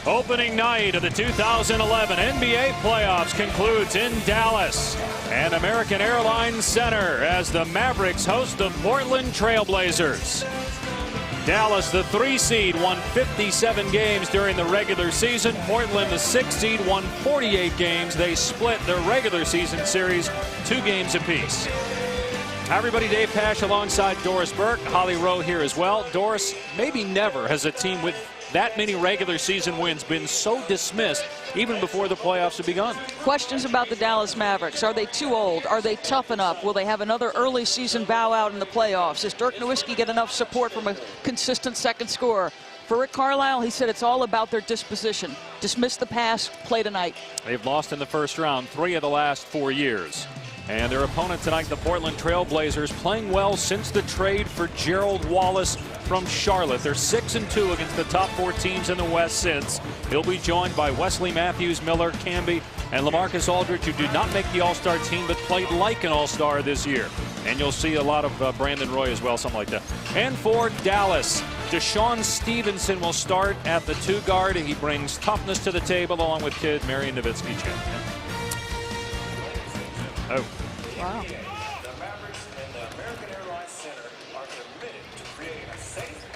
Opening night of the 2011 NBA playoffs concludes in Dallas and American Airlines Center as the Mavericks host the Portland Trail Blazers. Dallas, the 3 seed, won 57 games during the regular season. Portland, the 6 seed, won 48 games. They split their regular season series 2 games apiece. Hi everybody, Dave Pasch alongside Doris Burke. Holly Rowe here as well. Doris, maybe never has a team with that many regular season wins been so dismissed even before the playoffs have begun. Questions about the Dallas Mavericks. Are they too old? Are they tough enough? Will they have another early season bow out in the playoffs? Does Dirk Nowitzki get enough support from a consistent second scorer? For Rick Carlisle, he said it's all about their disposition. Dismiss the past, play tonight. They've lost in the first round 3 of the last 4 years. And their opponent tonight, the Portland Trail Blazers, playing well since the trade for Gerald Wallace from Charlotte. They're 6-2 against the top 4 teams in the West since. He'll be joined by Wesley Matthews, Miller, Camby, and LaMarcus Aldridge, who did not make the All-Star team but played like an All-Star this year. And you'll see a lot of Brandon Roy as well, something like that. And for Dallas, DeShaun Stevenson will start at the 2 guard. He brings toughness to the table along with kid Marian Nowitzki. Oh. Wow. The Mavericks and the American Airlines Center are committed to creating a safe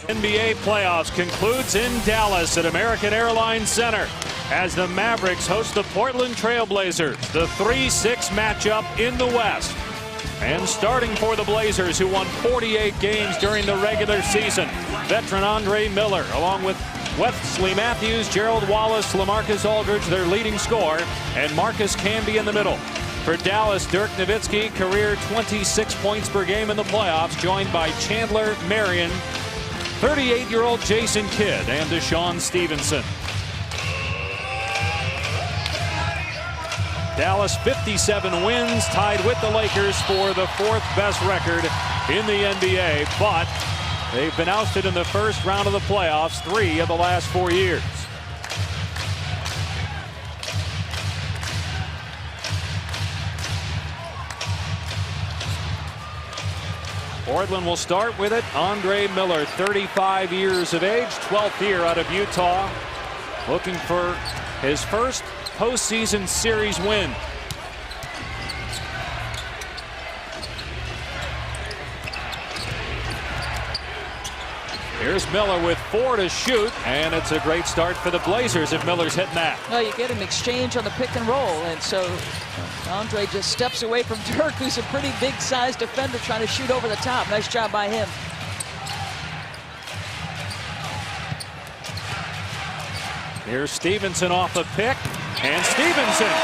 and NBA playoffs concludes in Dallas at American Airlines Center as the Mavericks host the Portland Trail Blazers, the 3-6 matchup in the West. And starting for the Blazers, who won 48 games during the regular season, veteran Andre Miller, along with Wesley Matthews, Gerald Wallace, LaMarcus Aldridge, their leading scorer, and Marcus Camby in the middle. For Dallas, Dirk Nowitzki, career 26 points per game in the playoffs, joined by Chandler Marion, 38-year-old Jason Kidd, and DeShaun Stevenson. Dallas 57 wins, tied with the Lakers for the 4th best record in the NBA, but they've been ousted in the first round of the playoffs 3 of the last 4 years. Portland will start with it. Andre Miller, 35 years of age, 12th year out of Utah, looking for his first postseason series win. Here's Miller with 4 to shoot, and it's a great start for the Blazers if Miller's hitting that. Well, you get an exchange on the pick and roll, and so Andre just steps away from Dirk, who's a pretty big-sized defender trying to shoot over the top. Nice job by him. Here's Stevenson off the pick, and Stevenson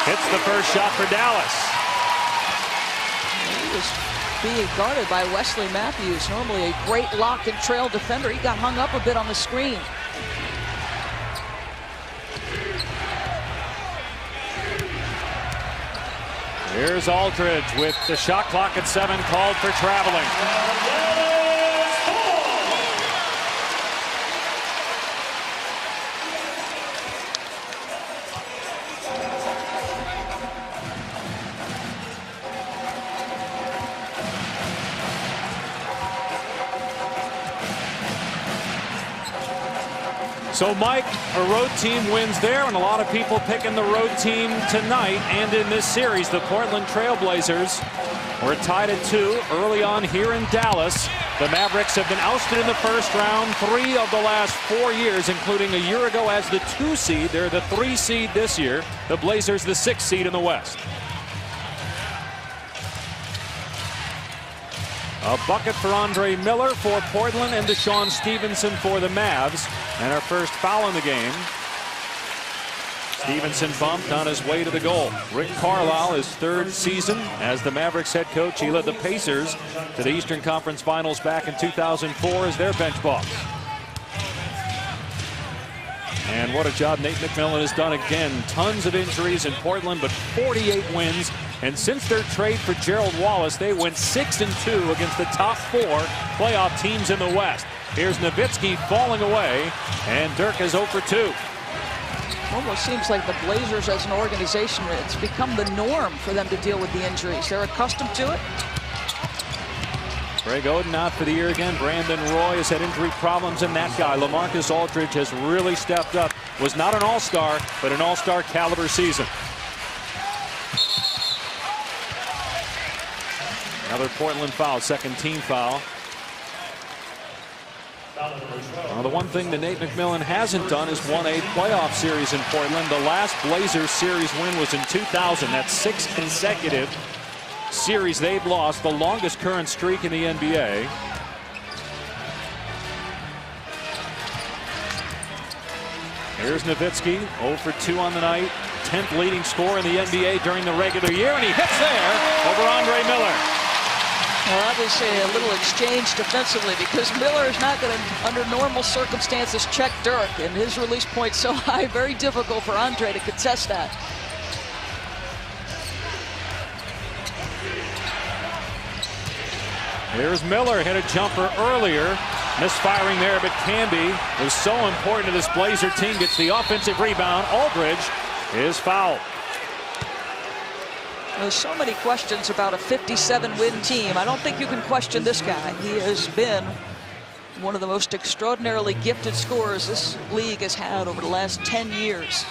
hits the first shot for Dallas. He was being guarded by Wesley Matthews, normally a great lock and trail defender. He got hung up a bit on the screen. Here's Aldridge with the shot clock at 7 called for traveling. So, Mike, a road team wins there, and a lot of people picking the road team tonight and in this series. The Portland Trail Blazers were tied at 2 early on here in Dallas. The Mavericks have been ousted in the first round 3 of the last 4 years, including a year ago as the 2 seed. They're the 3 seed this year. The Blazers the 6 seed in the West. A bucket for Andre Miller for Portland and DeShaun Stevenson for the Mavs. And our first foul in the game. Stevenson bumped on his way to the goal. Rick Carlisle, his 3rd season as the Mavericks head coach. He led the Pacers to the Eastern Conference Finals back in 2004 as their bench boss. And what a job Nate McMillan has done again. Tons of injuries in Portland, but 48 wins. And since their trade for Gerald Wallace, they went 6-2 against the top 4 playoff teams in the West. Here's Nowitzki falling away, and Dirk is 0 for 2. Almost seems like the Blazers as an organization, it's become the norm for them to deal with the injuries. They're accustomed to it. Greg Oden out for the year again. Brandon Roy has had injury problems, and that guy, LaMarcus Aldridge, has really stepped up. Was not an all-star, but an all-star caliber season. Another Portland foul, second team foul. The one thing that Nate McMillan hasn't done is won a playoff series in Portland. The last Blazers series win was in 2000. That's 6 consecutive series they've lost, the longest current streak in the NBA. Here's Nowitzki, 0 for 2 on the night, 10th leading scorer in the NBA during the regular year, and he hits there over Andre Miller. Well, obviously a little exchange defensively, because Miller is not going to, under normal circumstances, check Dirk, and his release point so high, very difficult for Andre to contest that. Here's Miller, hit a jumper earlier. Misfiring there, but Canby was so important to this Blazer team. Gets the offensive rebound. Aldridge is fouled. There's so many questions about a 57-win team. I don't think you can question this guy. He has been one of the most extraordinarily gifted scorers this league has had over the last 10 years.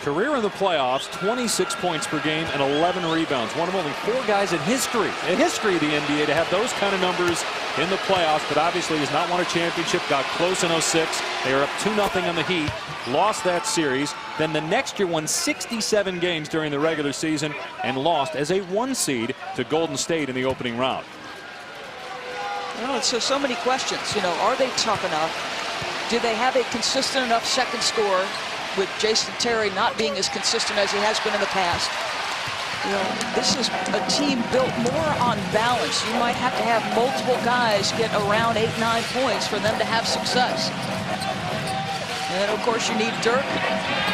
Career in the playoffs, 26 points per game and 11 rebounds. One of only 4 guys in history of the NBA to have those kind of numbers in the playoffs, but obviously has not won a championship. Got close in 06. They are up 2-0 on the Heat. Lost that series. Then the next year won 67 games during the regular season and lost as a 1 seed to Golden State in the opening round. Well, so many questions. You know, are they tough enough? Do they have a consistent enough second scorer, with Jason Terry not being as consistent as he has been in the past? You know, this is a team built more on balance. You might have to have multiple guys get around 8-9 points for them to have success. And of course you need Dirk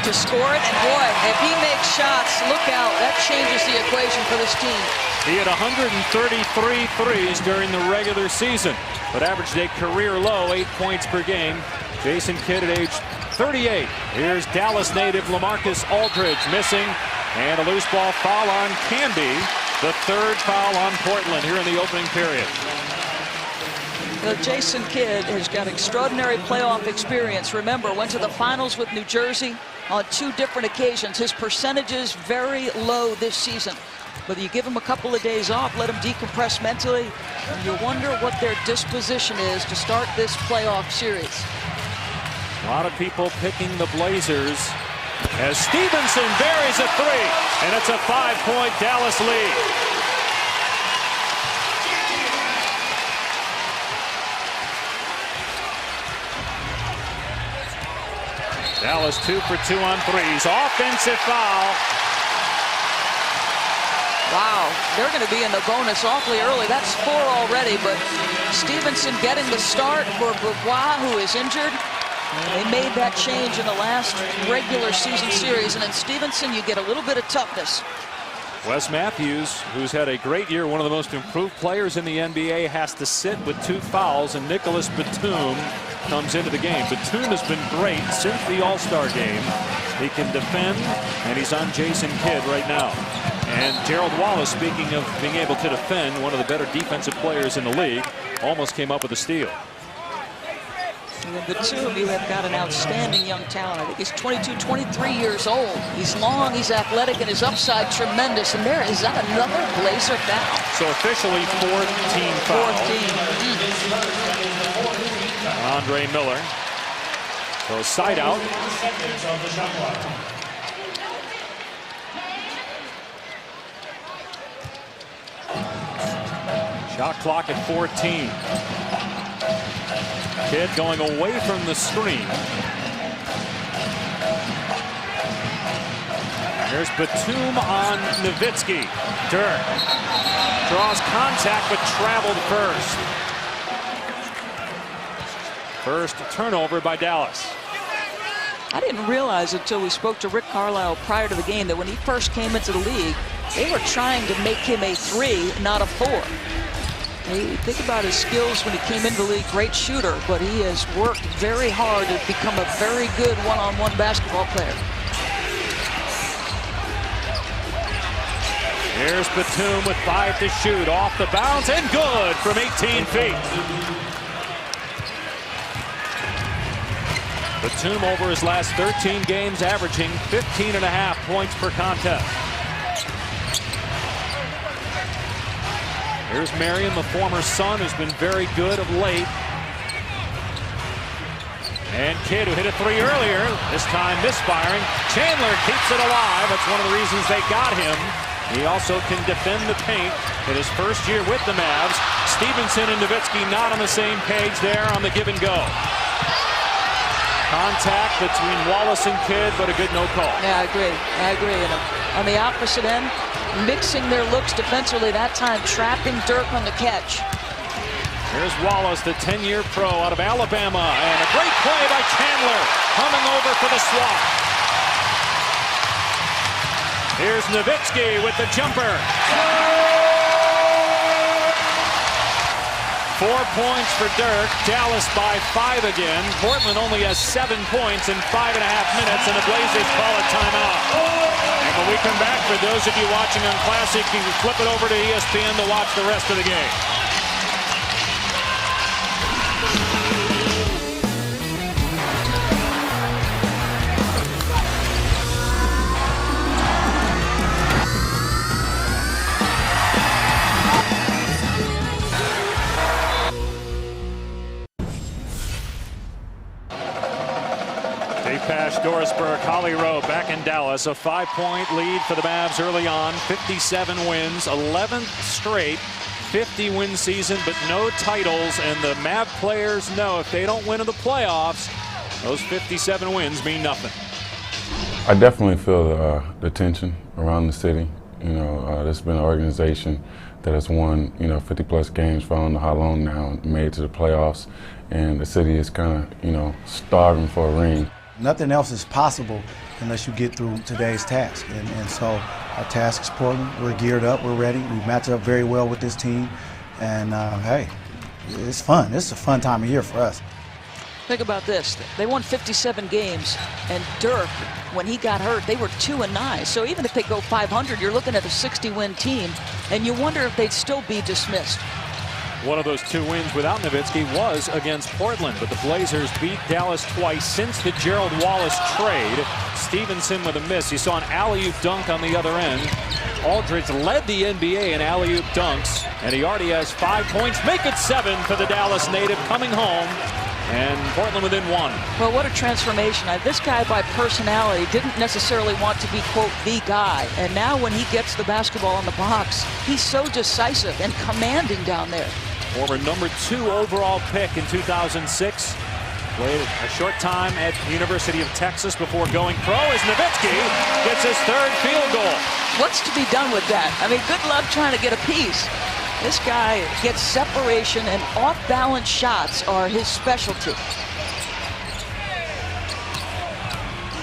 to score it, and boy, if he makes shots, look out, that changes the equation for this team. He had 133 threes during the regular season, but averaged a career low 8 points per game. Jason Kidd at age 38. Here's Dallas native LaMarcus Aldridge missing, and a loose ball foul on Canby. The 3rd foul on Portland here in the opening period. Jason Kidd has got extraordinary playoff experience. Remember, went to the finals with New Jersey on 2 different occasions. His percentage is very low this season. But you give him a couple of days off, let him decompress mentally, and you wonder what their disposition is to start this playoff series. A lot of people picking the Blazers as Stevenson buries a 3, and it's a 5-point Dallas lead. Dallas 2 for 2 on threes. Offensive foul. Wow, they're going to be in the bonus awfully early. That's 4 already, but Stevenson getting the start for Bourbois, who is injured. They made that change in the last regular season series, and in Stevenson you get a little bit of toughness. Wes Matthews, who's had a great year, one of the most improved players in the NBA, has to sit with 2 fouls, and Nicholas Batum comes into the game. Batum has been great since the All-Star game. He can defend, and he's on Jason Kidd right now. And Gerald Wallace, speaking of being able to defend, one of the better defensive players in the league, almost came up with a steal. Batum, you have got an outstanding young talent. I think he's 22, 23 years old. He's long, he's athletic, and his upside tremendous. And there is that another Blazer foul. So officially 4th team foul. 4th team. Andre Miller. So side out. Shot clock at 14. Kidd going away from the screen. Here's Batum on Nowitzki. Dirk draws contact but traveled first. First turnover by Dallas. I didn't realize until we spoke to Rick Carlisle prior to the game that when he first came into the league, they were trying to make him a 3, not a 4. Think about his skills when he came into the league, great shooter, but he has worked very hard to become a very good one-on-one basketball player. Here's Batum with 5 to shoot. Off the bounce and good from 18 feet. Batum over his last 13 games averaging 15.5 points per contest. Here's Marion, the former Sun, who's been very good of late. And Kidd, who hit a 3 earlier, this time misfiring. Chandler keeps it alive. That's one of the reasons they got him. He also can defend the paint in his first year with the Mavs. Stevenson and Nowitzki not on the same page there on the give and go. Contact between Wallace and Kidd, but a good no call. Yeah, I agree. And on the opposite end, mixing their looks defensively, that time trapping Dirk on the catch. Here's Wallace, the 10-year pro out of Alabama, and a great play by Chandler, coming over for the swap. Here's Nowitzki with the jumper. 4 points for Dirk. Dallas by 5 again. Portland only has 7 points in 5.5 minutes, and the Blazers call a timeout. And when we come back, for those of you watching on Classic, you can flip it over to ESPN to watch the rest of the game. Pash, Dorisburg, Holly Rowe back in Dallas. A 5-point lead for the Mavs early on. 57 wins, 11th straight 50-win season, but no titles. And the Mav players know if they don't win in the playoffs, those 57 wins mean nothing. I definitely feel the tension around the city. You know, there's been an organization that has won, 50-plus games for I don't know how long now, made it to the playoffs, and the city is kind of, starving for a ring. Nothing else is possible unless you get through today's task. And so our task is Portland. We're geared up. We're ready. We match up very well with this team. And, hey, it's fun. This is a fun time of year for us. Think about this. They won 57 games, and Dirk, when he got hurt, they were 2-9. So even if they go 500, you're looking at a 60-win team, and you wonder if they'd still be dismissed. One of those 2 wins without Nowitzki was against Portland, but the Blazers beat Dallas twice since the Gerald Wallace trade. Stevenson with a miss. You saw an alley-oop dunk on the other end. Aldridge led the NBA in alley-oop dunks, and he already has 5 points. Make it 7 for the Dallas native coming home, and Portland within 1. Well, what a transformation. This guy by personality didn't necessarily want to be, quote, the guy. And now when he gets the basketball in the box, he's so decisive and commanding down there. Former number 2 overall pick in 2006. Played a short time at the University of Texas before going pro as Nowitzki gets his 3rd field goal. What's to be done with that? I mean, good luck trying to get a piece. This guy gets separation, and off-balance shots are his specialty.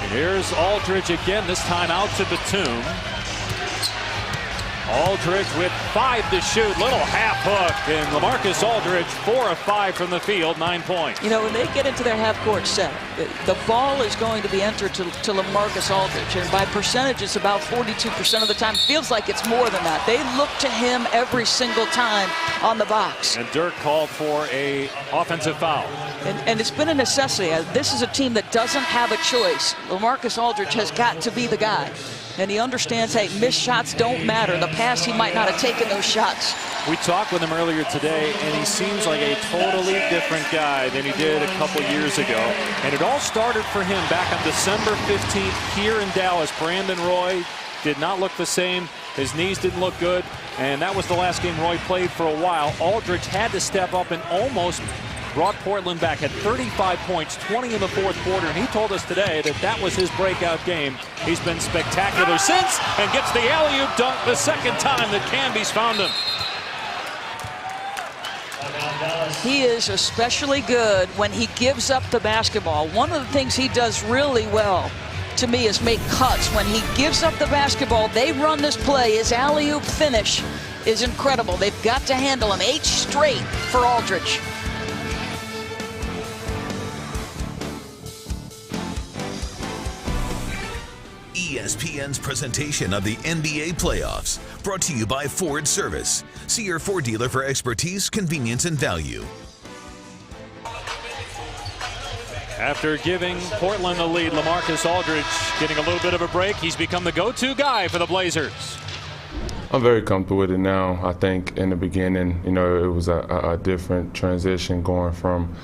And here's Aldridge again, this time out to Batum. Aldridge with 5 to shoot, little half hook, and LaMarcus Aldridge 4 of 5 from the field, 9 points. You know, when they get into their half-court set, the ball is going to be entered to LaMarcus Aldridge, and by percentage, it's about 42% of the time. Feels like it's more than that. They look to him every single time on the box. And Dirk called for a offensive foul. And it's been a necessity. This is a team that doesn't have a choice. LaMarcus Aldridge has got to be the guy. And he understands, hey, missed shots don't matter. The past, he might not have taken those shots. We talked with him earlier today, and he seems like a totally different guy than he did a couple years ago. And it all started for him back on December 15th here in Dallas. Brandon Roy did not look the same. His knees didn't look good, and that was the last game Roy played for a while. Aldridge had to step up and almost brought Portland back at 35 points, 20 in the 4th quarter, and he told us today that that was his breakout game. He's been spectacular since, and gets the alley-oop dunk the 2nd time that Camby's found him. He is especially good when he gives up the basketball. One of the things he does really well, to me, is make cuts. When he gives up the basketball, they run this play. His alley-oop finish is incredible. They've got to handle him. 8 straight for Aldridge. ESPN's presentation of the NBA playoffs, brought to you by Ford Service. See your Ford dealer for expertise, convenience, and value. After giving Portland the lead, LaMarcus Aldridge getting a little bit of a break. He's become the go-to guy for the Blazers. I'm very comfortable with it now. I think in the beginning, you know, it was a different transition going from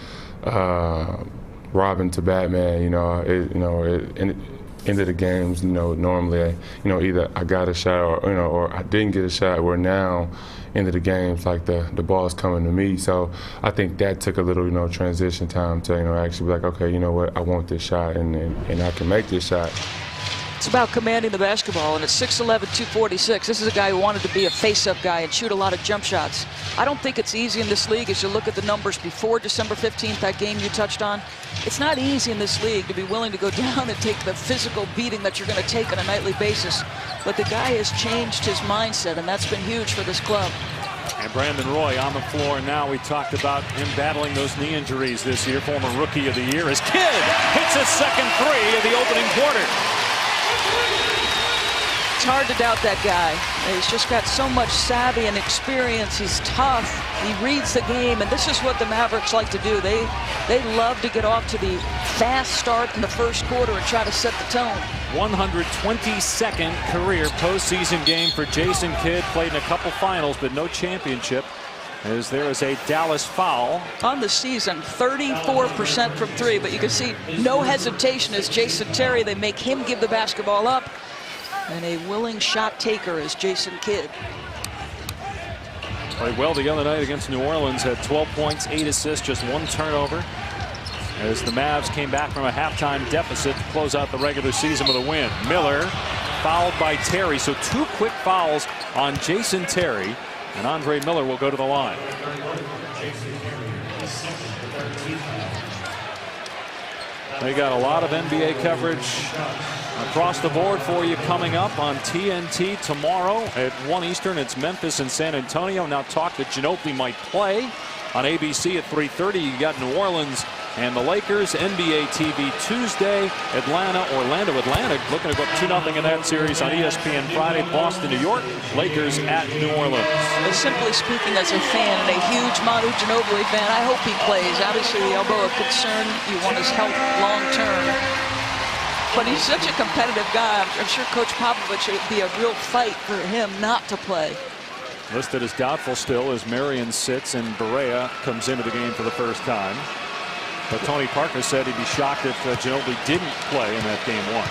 Robin to Batman. You know, end of the games, you know, normally, you know, either I got a shot or I didn't get a shot. Where now, end of the games, like the ball's coming to me. So I think that took a little, you know, transition time to, you know, actually be like, okay, you know what, I want this shot and I can make this shot. It's about commanding the basketball, and at 6'11", 246, this is a guy who wanted to be a face-up guy and shoot a lot of jump shots. I don't think it's easy in this league as you look at the numbers before December 15th, that game you touched on. It's not easy in this league to be willing to go down and take the physical beating that you're going to take on a nightly basis. But the guy has changed his mindset, and that's been huge for this club. And Brandon Roy on the floor now. We talked about him battling those knee injuries this year. Former Rookie of the Year. His kid hits his second three of the opening quarter. It's hard to doubt that guy. He's just got so much savvy and experience. He's tough. He reads the game, and this is what the Mavericks like to do. They love to get off to the fast start in the first quarter and try to set the tone. 122nd career postseason game for Jason Kidd. Played in a couple finals, but no championship. As there is a Dallas foul. On the season, 34% from three, but you can see no hesitation as Jason Terry. They make him give the basketball up. And a willing shot taker is Jason Kidd. Played well the other night against New Orleans. Had 12 points, 8 assists, just 1 turnover. As the Mavs came back from a halftime deficit to close out the regular season with a win. Miller fouled by Terry. So 2 quick fouls on Jason Terry. And Andre Miller will go to the line. They got a lot of NBA coverage across the board for you coming up on TNT tomorrow at 1 Eastern. It's Memphis and San Antonio. Now talk that Ginobili might play on ABC at 3:30. You got New Orleans and the Lakers. NBA TV Tuesday. Orlando, Atlanta looking to go up 2-0 in that series on ESPN Friday. Boston, New York. Lakers at New Orleans. Well, simply speaking, as a fan and a huge Manu Ginobili fan, I hope he plays. Obviously, the elbow of concern. You want his health long term. But he's such a competitive guy. I'm sure Coach Popovich, it would be a real fight for him not to play. Listed as doubtful still as Marion sits and Barea comes into the game for the first time. But Tony Parker said he'd be shocked if Ginobili didn't play in that game 1.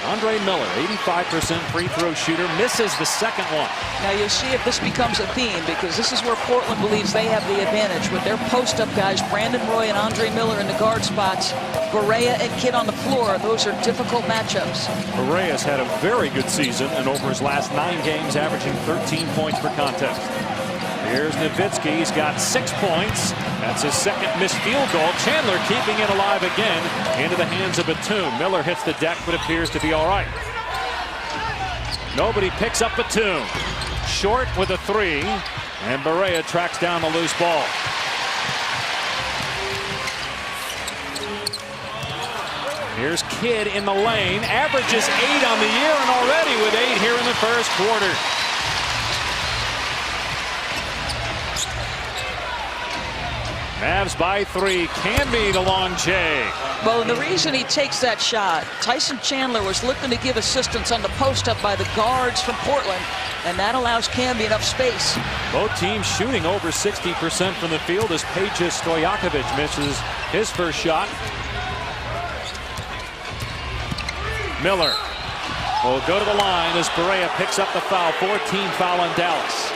Andre Miller, 85% free throw shooter, misses the second one. Now you'll see if this becomes a theme, because this is where Portland believes they have the advantage with their post-up guys, Brandon Roy and Andre Miller in the guard spots, Barea and Kidd on the floor. Those are difficult matchups. Barea's had a very good season, and over his last 9 games, averaging 13 points per contest. Here's Nowitzki. He's got 6 points. That's his second missed field goal. Chandler keeping it alive again into the hands of Batum. Miller hits the deck, but appears to be all right. Nobody picks up Batum. Short with a 3, and Barea tracks down the loose ball. Here's Kidd in the lane. Averages 8 on the year, and already with 8 here in the first quarter. Mavs by 3. Can be the long J. Well, and the reason he takes that shot, Tyson Chandler was looking to give assistance on the post-up by the guards from Portland, and that allows Camby enough space. Both teams shooting over 60% from the field as Peja Stojakovic misses his first shot. Miller will go to the line as Barea picks up the foul. 14 foul on Dallas.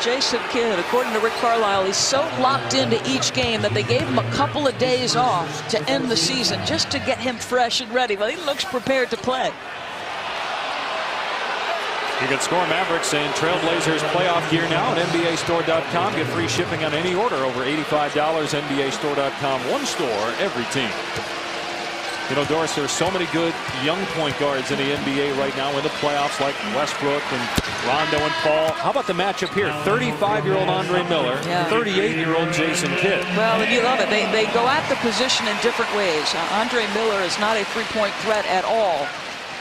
Jason Kidd, according to Rick Carlisle, he's so locked into each game that they gave him a couple of days off to end the season just to get him fresh and ready. But he looks prepared to play. You can score Mavericks and Trailblazers playoff gear now at NBAstore.com. Get free shipping on any order over $85. NBAstore.com. One store, every team. You know, Doris, there are so many good young point guards in the NBA right now in the playoffs, like Westbrook and Rondo and Paul. How about the matchup here? 35-year-old Andre Miller, 38-year-old Jason Kidd. Well, and you love it. They go at the position in different ways. Andre Miller is not a three-point threat at all.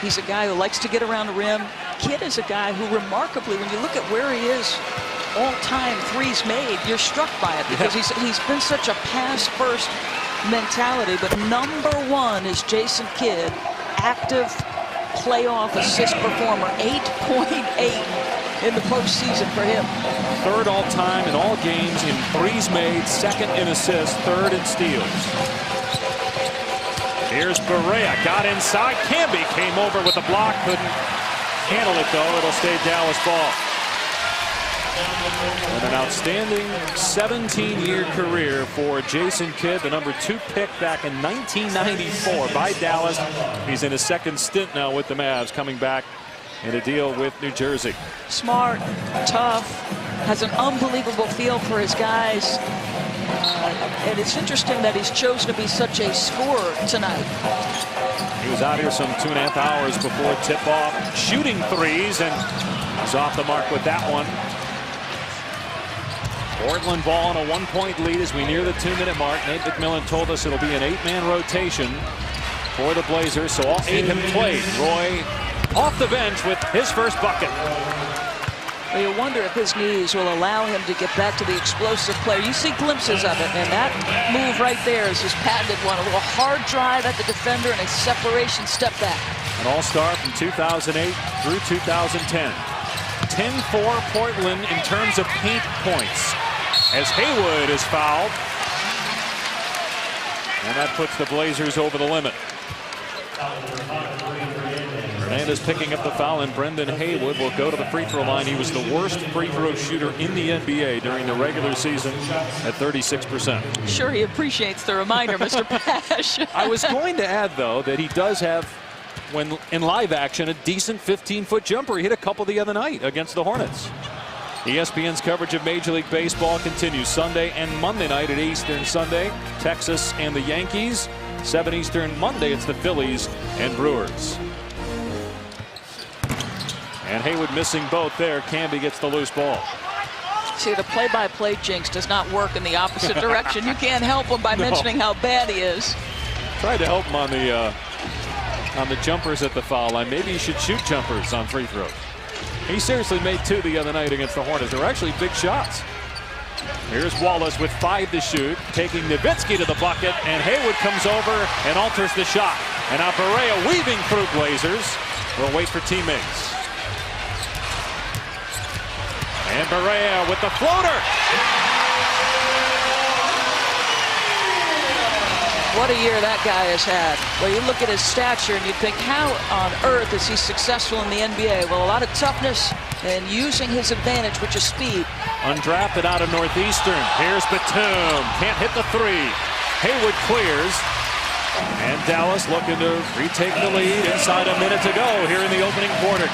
He's a guy who likes to get around the rim. Kidd is a guy who remarkably, when you look at where he is all-time threes made, you're struck by it because he's been such a pass-first mentality. But #1 is Jason Kidd, active playoff assist performer, 8.8 in the postseason for him. Third all-time in all games in threes made, second in assists, third in steals. Here's Barea, got inside. Camby came over with a block, couldn't handle it though. It'll stay Dallas ball. And an outstanding 17-year career for Jason Kidd, the #2 pick back in 1994 by Dallas. He's in his second stint now with the Mavs, coming back in a deal with New Jersey. Smart, tough, has an unbelievable feel for his guys. And it's interesting that he's chosen to be such a scorer tonight. He was out here some 2.5 hours before tip-off, shooting threes, and he's off the mark with that one. Portland ball on a 1-point lead as we near the 2-minute mark. Nate McMillan told us it'll be an 8-man rotation for the Blazers, so all 8 have played. Roy off the bench with his first bucket. Well, you wonder if his knees will allow him to get back to the explosive player. You see glimpses of it, and that move right there is his patented one. A little hard drive at the defender and a separation step back. An all-star from 2008 through 2010. 10-4 Portland in terms of paint points, as Haywood is fouled. And that puts the Blazers over the limit. Hernandez picking up the foul, and Brendan Haywood will go to the free throw line. He was the worst free throw shooter in the NBA during the regular season at 36%. Sure, he appreciates the reminder, Mr. Pash. I was going to add, though, that he does have, when in live action, a decent 15-foot jumper. He hit a couple the other night against the Hornets. ESPN's coverage of Major League Baseball continues Sunday and Monday night at 8 Eastern Sunday. Texas and the Yankees. 7 Eastern Monday, it's the Phillies and Brewers. And Haywood missing both there. Camby gets the loose ball. See, the play-by-play jinx does not work in the opposite direction. You can't help him by mentioning how bad he is. Tried to help him on the jumpers at the foul line. Maybe he should shoot jumpers on free throws. He seriously made 2 the other night against the Hornets. They were actually big shots. Here's Wallace with 5 to shoot, taking Nowitzki to the bucket, and Haywood comes over and alters the shot. And now Barea weaving through Blazers. We'll wait for teammates. And Barea with the floater. What a year that guy has had. Well, you look at his stature and you think, how on earth is he successful in the NBA? Well, a lot of toughness and using his advantage, which is speed. Undrafted out of Northeastern. Here's Batum. Can't hit the 3. Haywood clears. And Dallas looking to retake the lead inside a minute to go here in the opening quarter.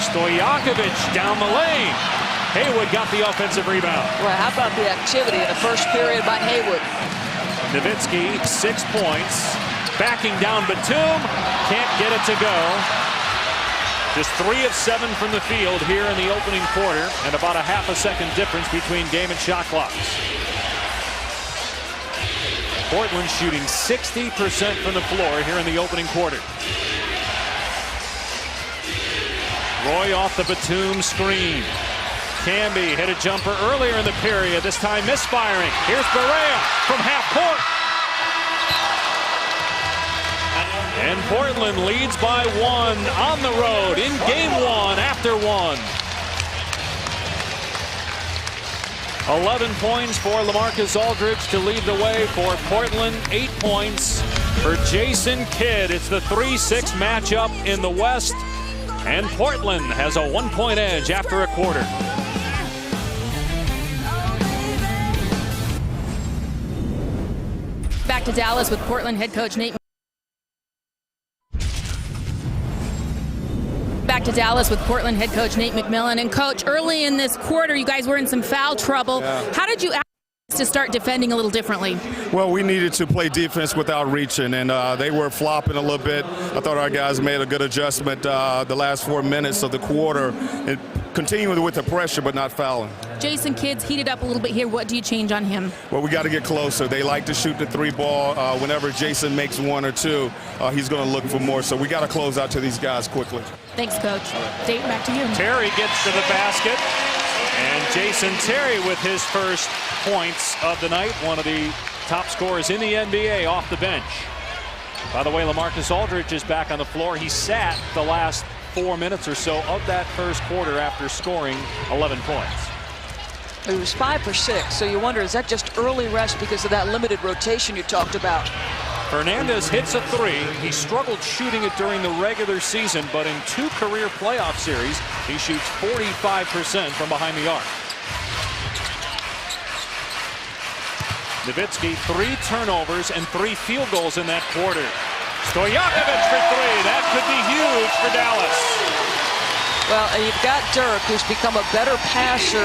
Stojakovic down the lane. Haywood got the offensive rebound. Well, how about the activity in the first period by Haywood? Nowitzki, 6 points. Backing down Batum. Can't get it to go. Just 3 of 7 from the field here in the opening quarter, and about a half a second difference between game and shot clocks. Portland shooting 60% from the floor here in the opening quarter. Roy off the Batum screen. Camby hit a jumper earlier in the period, this time misfiring. Here's Barea from half court. And Portland leads by 1 on the road in game 1 after 1. 11 points for LaMarcus Aldridge to lead the way for Portland. 8 points for Jason Kidd. It's the 3-6 matchup in the West. And Portland has a 1-point edge after a quarter. Back to Dallas with Portland head coach Nate. Back to Dallas with Portland head coach Nate McMillan. And coach, early in this quarter, you guys were in some foul trouble. Yeah. How did you to start defending a little differently? Well, we needed to play defense without reaching, and they were flopping a little bit. I thought our guys made a good adjustment the last 4 minutes of the quarter, and continuing with the pressure but not fouling. Jason Kidd's heated up a little bit here. What do you change on him? Well, we got to get closer. They like to shoot the 3-ball. Whenever Jason makes 1 or 2, he's going to look for more. So we got to close out to these guys quickly. Thanks, Coach. Dave, back to you. Terry gets to the basket. And Jason Terry with his first points of the night. One of the top scorers in the NBA off the bench. By the way, LaMarcus Aldridge is back on the floor. He sat the last 4 minutes or so of that first quarter after scoring 11 points. It was 5 for 6, so you wonder, is that just early rest because of that limited rotation you talked about? Fernandez hits a 3. He struggled shooting it during the regular season, but in 2 career playoff series, he shoots 45% from behind the arc. Nowitzki, 3 turnovers and 3 field goals in that quarter. Stojakovic for 3. That could be huge for Dallas. Well, and you've got Dirk, who's become a better passer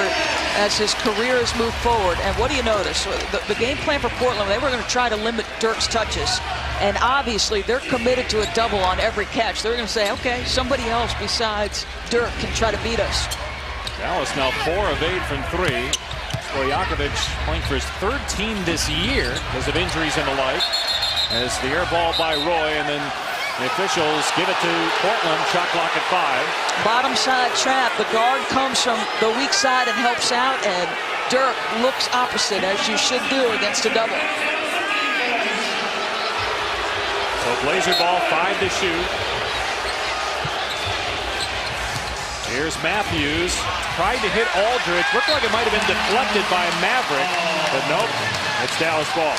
as his career has moved forward. And what do you notice? The game plan for Portland, they were going to try to limit Dirk's touches. And obviously, they're committed to a double on every catch. They're going to say, okay, somebody else besides Dirk can try to beat us. Dallas now 4 of 8 from 3. Stojakovic playing for his 3rd team this year because of injuries and the like. As the air ball by Roy, and then the officials give it to Portland. Shot clock at 5. Bottom side trap. The guard comes from the weak side and helps out, and Dirk looks opposite, as you should do against a double. So Blazer ball, 5 to shoot. Here's Matthews. Tried to hit Aldridge. Looked like it might have been deflected by Maverick, but nope. It's Dallas ball.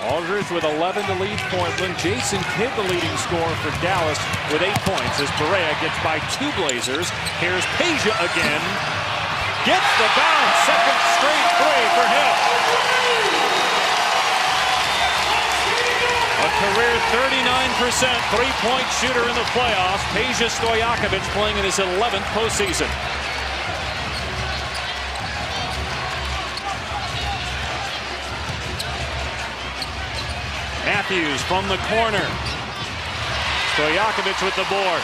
Aldridge with 11 to lead Portland. Jason Kidd, the leading scorer for Dallas, with 8 points as Barea gets by 2 Blazers. Here's Peja again. Gets the bounce. Second straight 3 for him. A career 39% three-point shooter in the playoffs. Peja Stojakovic playing in his 11th postseason. Matthews from the corner. Stojakovic with the board.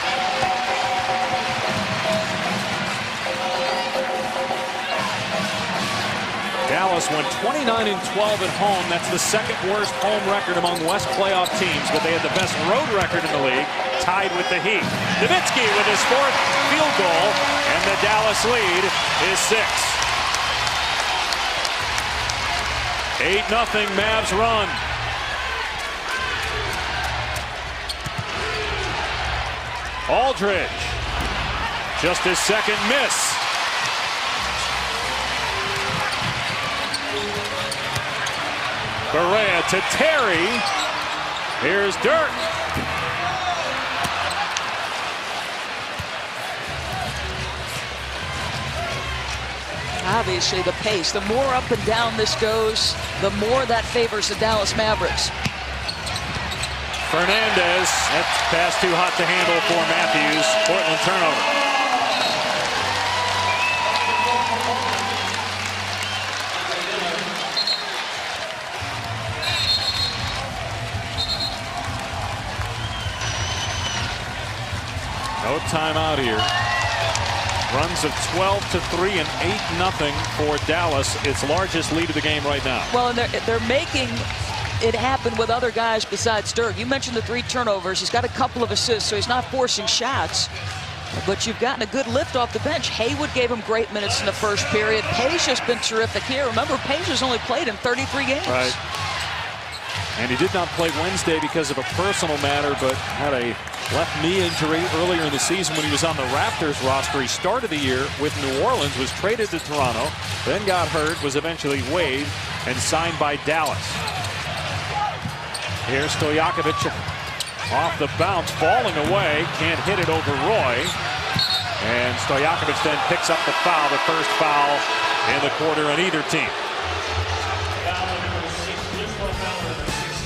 Dallas went 29-12 at home. That's the 2nd worst home record among West playoff teams, but they had the best road record in the league, tied with the Heat. Nowitzki with his 4th field goal, and the Dallas lead is 6. 8-0 Mavs run. Aldridge, just his 2nd miss. Barea to Terry. Here's Dirk. Obviously, the pace. The more up and down this goes, the more that favors the Dallas Mavericks. Fernandez, that pass too hot to handle for Matthews. Portland turnover. No timeout here. Runs of 12-3 and 8-0 for Dallas. Its largest lead of the game right now. Well, and they're making it happened with other guys besides Dirk. You mentioned the 3 turnovers. He's got a couple of assists, so he's not forcing shots. But you've gotten a good lift off the bench. Haywood gave him great minutes in the first period. Peja's been terrific here. Remember, Peja's only played in 33 games. Right. And he did not play Wednesday because of a personal matter, but had a left knee injury earlier in the season when he was on the Raptors roster. He started the year with New Orleans, was traded to Toronto, then got hurt, was eventually waived and signed by Dallas. Here's Stojakovic off the bounce, falling away, can't hit it over Roy. And Stojakovic then picks up the foul, the first foul in the quarter on either team.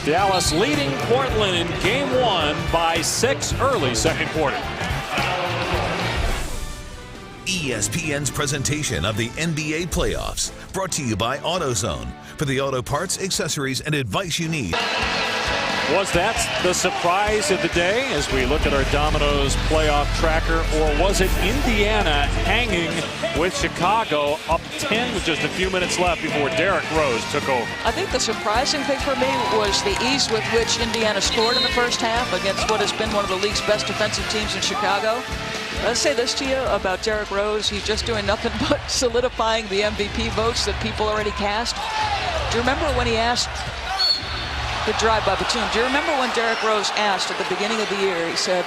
Dallas leading Portland in game 1 by 6 early second quarter. ESPN's presentation of the NBA playoffs, brought to you by AutoZone. For the auto parts, accessories, and advice you need. Was that the surprise of the day as we look at our Domino's playoff tracker, or was it Indiana hanging with Chicago up 10 with just a few minutes left before Derrick Rose took over? I think the surprising thing for me was the ease with which Indiana scored in the first half against what has been one of the league's best defensive teams in Chicago. Let's say this to you about Derrick Rose. He's just doing nothing but solidifying the MVP votes that people already cast. Do you remember when he asked the drive by Batum? Do you remember when Derrick Rose asked at the beginning of the year, he said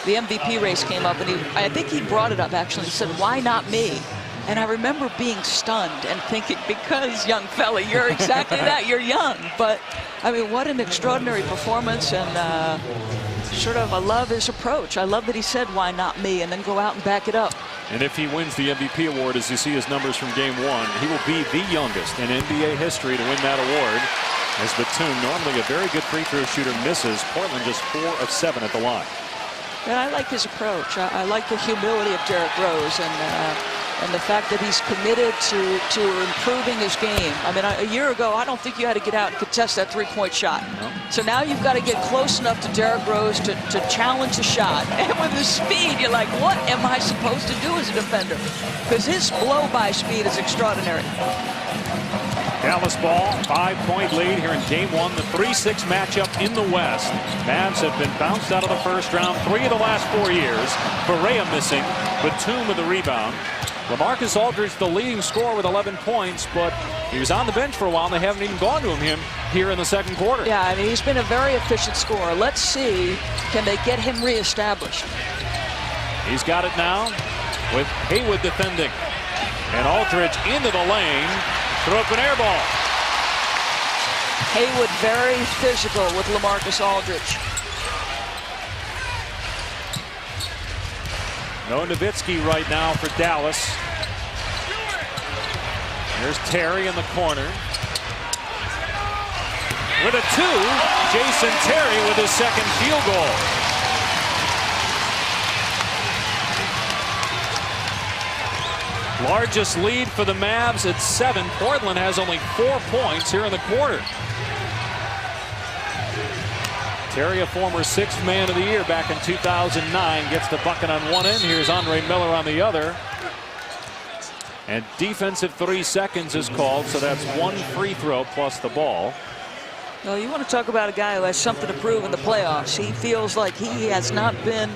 the MVP race came up, and I think he brought it up actually. He said, why not me? And I remember being stunned and thinking, because young fella, you're exactly that, you're young. But I mean, what an extraordinary performance, and sort of, I love his approach. I love that he said, why not me, and then go out and back it up. And if he wins the MVP award, as you see his numbers from game one, he will be the youngest in NBA history to win that award. As Batum, normally a very good free throw shooter, misses. Portland just 4 of 7 at the line. And I like his approach. I like the humility of Derrick Rose, and the fact that he's committed to improving his game. I mean, a year ago, I don't think you had to get out and contest that three-point shot. No. So now you've got to get close enough to Derrick Rose to challenge the shot. And with his speed, you're like, what am I supposed to do as a defender? Because his blow-by speed is extraordinary. Dallas ball, 5-point lead here in game one, the 3-6 matchup in the West. Mavs have been bounced out of the first round 3 of the last 4 years. Barea missing, Batum with the rebound. LaMarcus Aldridge, the leading scorer with 11 points, but he was on the bench for a while, and they haven't even gone to him here in the second quarter. Yeah, I mean, he's been a very efficient scorer. Let's see, can they get him reestablished? He's got it now with Haywood defending. And Aldridge into the lane. Throw up an air ball. Haywood very physical with LaMarcus Aldridge. No Nowitzki right now for Dallas. There's Terry in the corner. With a 2, Jason Terry with his second field goal. Largest lead for the Mavs at 7. Portland has only 4 points here in the quarter. Terry, a former 6th man of the year back in 2009, gets the bucket on one end. Here's Andre Miller on the other. And defensive 3 seconds is called, so that's 1 free throw plus the ball. Well, you want to talk about a guy who has something to prove in the playoffs. He feels like he has not been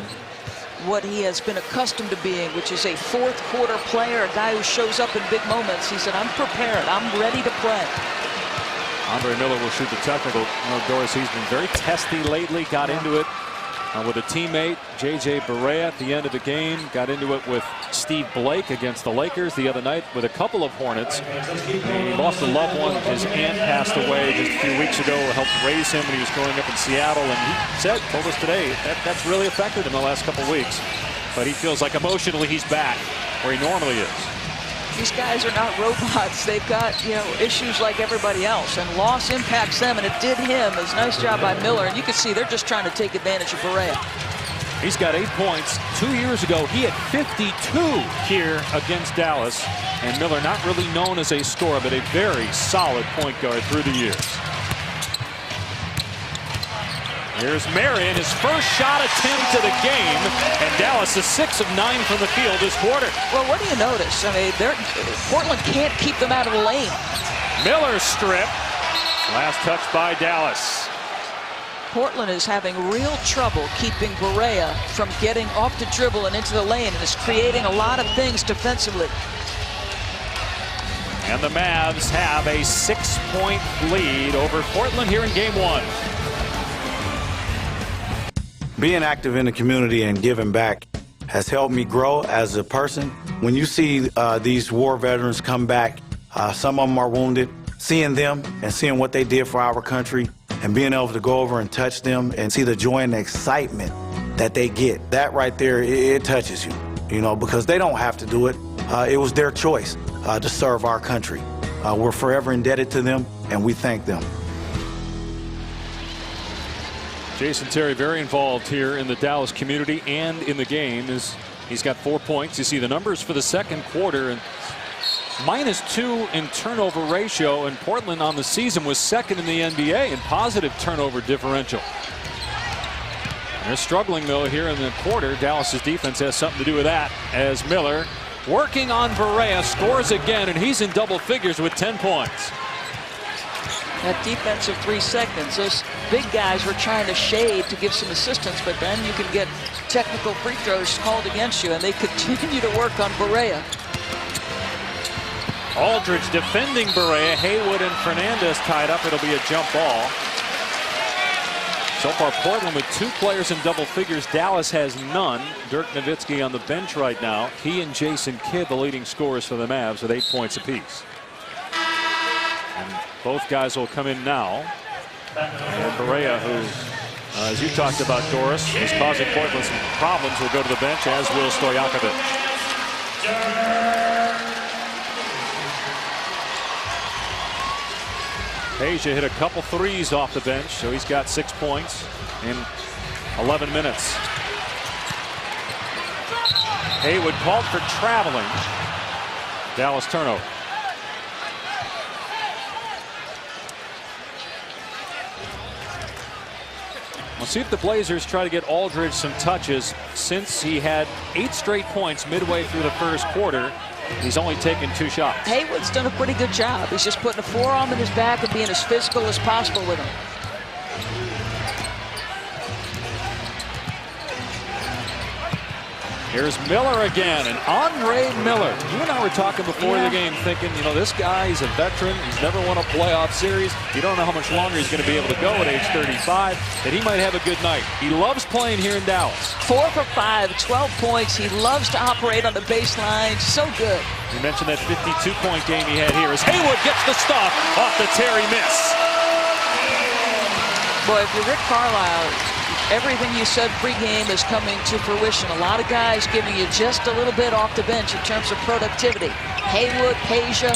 what he has been accustomed to being, which is a fourth quarter player, a guy who shows up in big moments. He said, I'm prepared, I'm ready to play. Andre Miller will shoot the technical. You know, Doris, he's been very testy lately, got into it with a teammate, J.J. Barea, at the end of the game. Got into it with Steve Blake against the Lakers the other night with a couple of Hornets. He lost a loved one. His aunt passed away just a few weeks ago, helped raise him when he was growing up in Seattle. And he told us today, that's really affected him the last couple of weeks. But he feels like emotionally he's back where he normally is. These guys are not robots. They've got, you know, issues like everybody else, and loss impacts them, and it did him. It's a nice job by Miller, and you can see they're just trying to take advantage of Barea. He's got 8 points. 2 years ago, he had 52 here against Dallas, and Miller not really known as a scorer, but a very solid point guard through the years. Here's Marion, his first shot attempt of the game, and Dallas is 6 of 9 from the field this quarter. Well, what do you notice? I mean, Portland can't keep them out of the lane. Miller strip. Last touch by Dallas. Portland is having real trouble keeping Barea from getting off the dribble and into the lane, and is creating a lot of things defensively. And the Mavs have a 6-point lead over Portland here in game one. Being active in the community and giving back has helped me grow as a person. When you see these war veterans come back, some of them are wounded, seeing them and seeing what they did for our country and being able to go over and touch them and see the joy and the excitement that they get, that right there, it touches you, you know, because they don't have to do it. It was their choice to serve our country. We're forever indebted to them, and we thank them. Jason Terry very involved here in the Dallas community and in the game. His He's got 4 points. You see the numbers for the second quarter, and -2 in turnover ratio, and Portland on the season was second in the NBA in positive turnover differential. They're struggling though here in the quarter. Dallas's defense has something to do with that, as Miller working on Barea scores again, and he's in double figures with 10 points. That defensive 3 seconds, those big guys were trying to shade to give some assistance, but then you can get technical free throws called against you, and they continue to work on Barea. Aldridge defending Barea. Haywood and Fernandez tied up. It'll be a jump ball. So far, Portland with 2 players in double figures. Dallas has none. Dirk Nowitzki on the bench right now. He and Jason Kidd, the leading scorers for the Mavs, with 8 points apiece. And both guys will come in now. And Barea, who, as you talked about, Doris, is causing Portland some problems, will go to the bench, as will Stojakovic. Peja hit a couple threes off the bench, so he's got 6 points in 11 minutes. Haywood called for traveling. Dallas turnover. We'll see if the Blazers try to get Aldridge some touches. Since he had 8 straight points midway through the first quarter, he's only taken 2 shots. Haywood's done a pretty good job. He's just putting a forearm in his back and being as physical as possible with him. Here's Miller again, and Andre Miller. You and I were talking before the game thinking, you know, this guy, he's a veteran. He's never won a playoff series. You don't know how much longer he's going to be able to go at age 35, that he might have a good night. He loves playing here in Dallas. 4 for 5, 12 points. He loves to operate on the baseline. So good. You mentioned that 52-point game he had here as Haywood gets the stop off the Terry miss. Boy, if you're Rick Carlisle, everything you said pregame is coming to fruition. A lot of guys giving you just a little bit off the bench in terms of productivity. Haywood, Peja.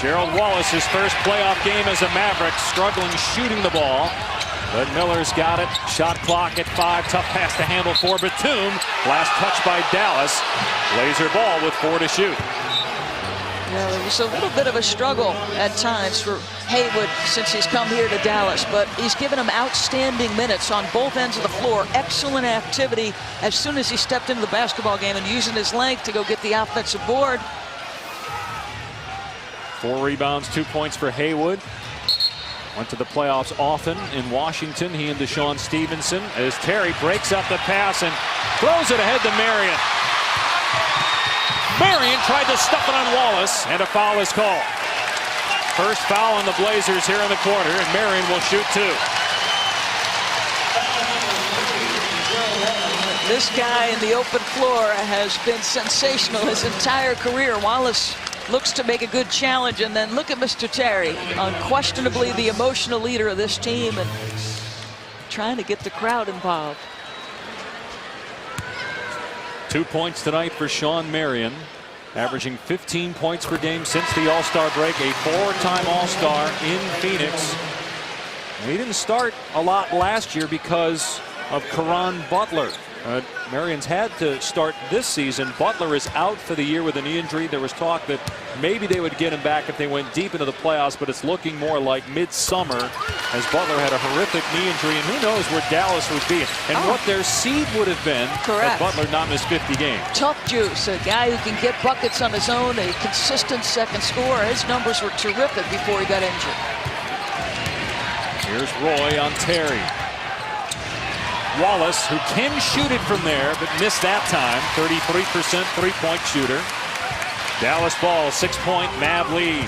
Gerald Wallace, his first playoff game as a Maverick, struggling shooting the ball. But Miller's got it. Shot clock at 5. Tough pass to handle for Batum. Last touch by Dallas. Blazer ball with 4 to shoot. Yeah, it was a little bit of a struggle at times for Haywood since he's come here to Dallas, but he's given him outstanding minutes on both ends of the floor. Excellent activity as soon as he stepped into the basketball game and using his length to go get the offensive board. 4 rebounds, 2 points for Haywood. Went to the playoffs often in Washington, he and Deshaun Stevenson, as Terry breaks up the pass and throws it ahead to Marion. Marion tried to stuff it on Wallace, and a foul is called. First foul on the Blazers here in the quarter, and Marion will shoot 2. This guy in the open floor has been sensational his entire career. Wallace looks to make a good challenge, and then look at Mr. Terry, unquestionably the emotional leader of this team, and trying to get the crowd involved. 2 points tonight for Sean Marion, averaging 15 points per game since the All-Star break, a 4-time All-Star in Phoenix. And he didn't start a lot last year because of Caron Butler. Marion's had to start this season. Butler is out for the year with a knee injury. There was talk that maybe they would get him back if they went deep into the playoffs, but it's looking more like midsummer as Butler had a horrific knee injury, and who knows where Dallas would be and what their seed would have been had Butler not missed 50 games. Tough juice, a guy who can get buckets on his own, a consistent second scorer. His numbers were terrific before he got injured. Here's Roy on Terry. Wallace, who can shoot it from there, but missed that time. 33% three-point shooter. Dallas ball, 6-point Mav lead.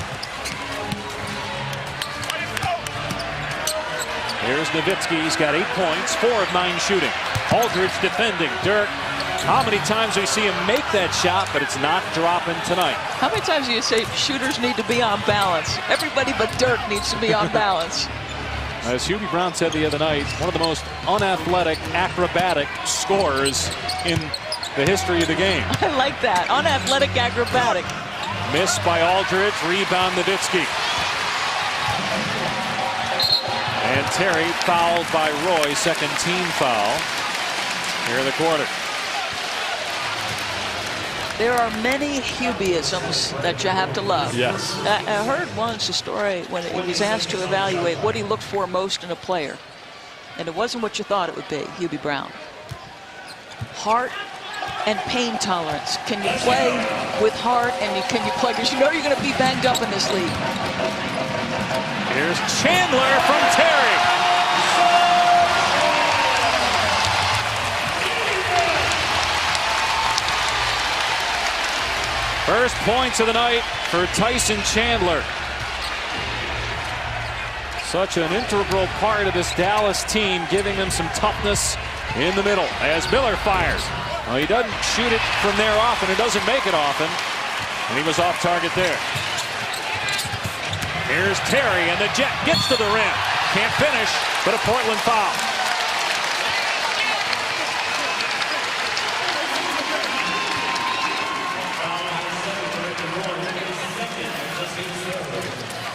Here's Nowitzki. He's got 8 points, 4 of 9 shooting. Aldridge defending. Dirk. How many times we see him make that shot, but it's not dropping tonight. How many times do you say shooters need to be on balance? Everybody but Dirk needs to be on balance. As Hubie Brown said the other night, one of the most unathletic, acrobatic scorers in the history of the game. I like that. Unathletic, acrobatic. Missed by Aldridge. Rebound Nowitzki. And Terry fouled by Roy. Second team foul here in the quarter. There are many Hubieisms that you have to love. Yes. I heard once a story when he was asked to evaluate what he looked for most in a player. And it wasn't what you thought it would be, Hubie Brown. Heart and pain tolerance. Can you play with heart and can you play? Because you know you're going to be banged up in this league. Here's Chandler from Terry. First points of the night for Tyson Chandler. Such an integral part of this Dallas team, giving them some toughness in the middle as Miller fires. Well, he doesn't shoot it from there often. It doesn't make it often. And he was off target there. Here's Terry, and the Jet gets to the rim. Can't finish, but a Portland foul.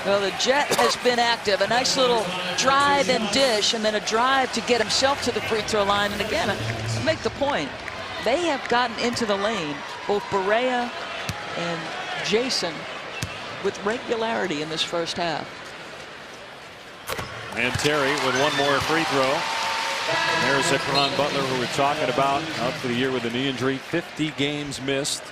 Well, the Jet has been active. A nice little drive and dish, and then a drive to get himself to the free throw line. And again, I make the point. They have gotten into the lane, both Barea and Jason, with regularity in this first half. And Terry with one more free throw. There's Caron Butler, who we're talking about, out for the year with a knee injury. 50 games missed.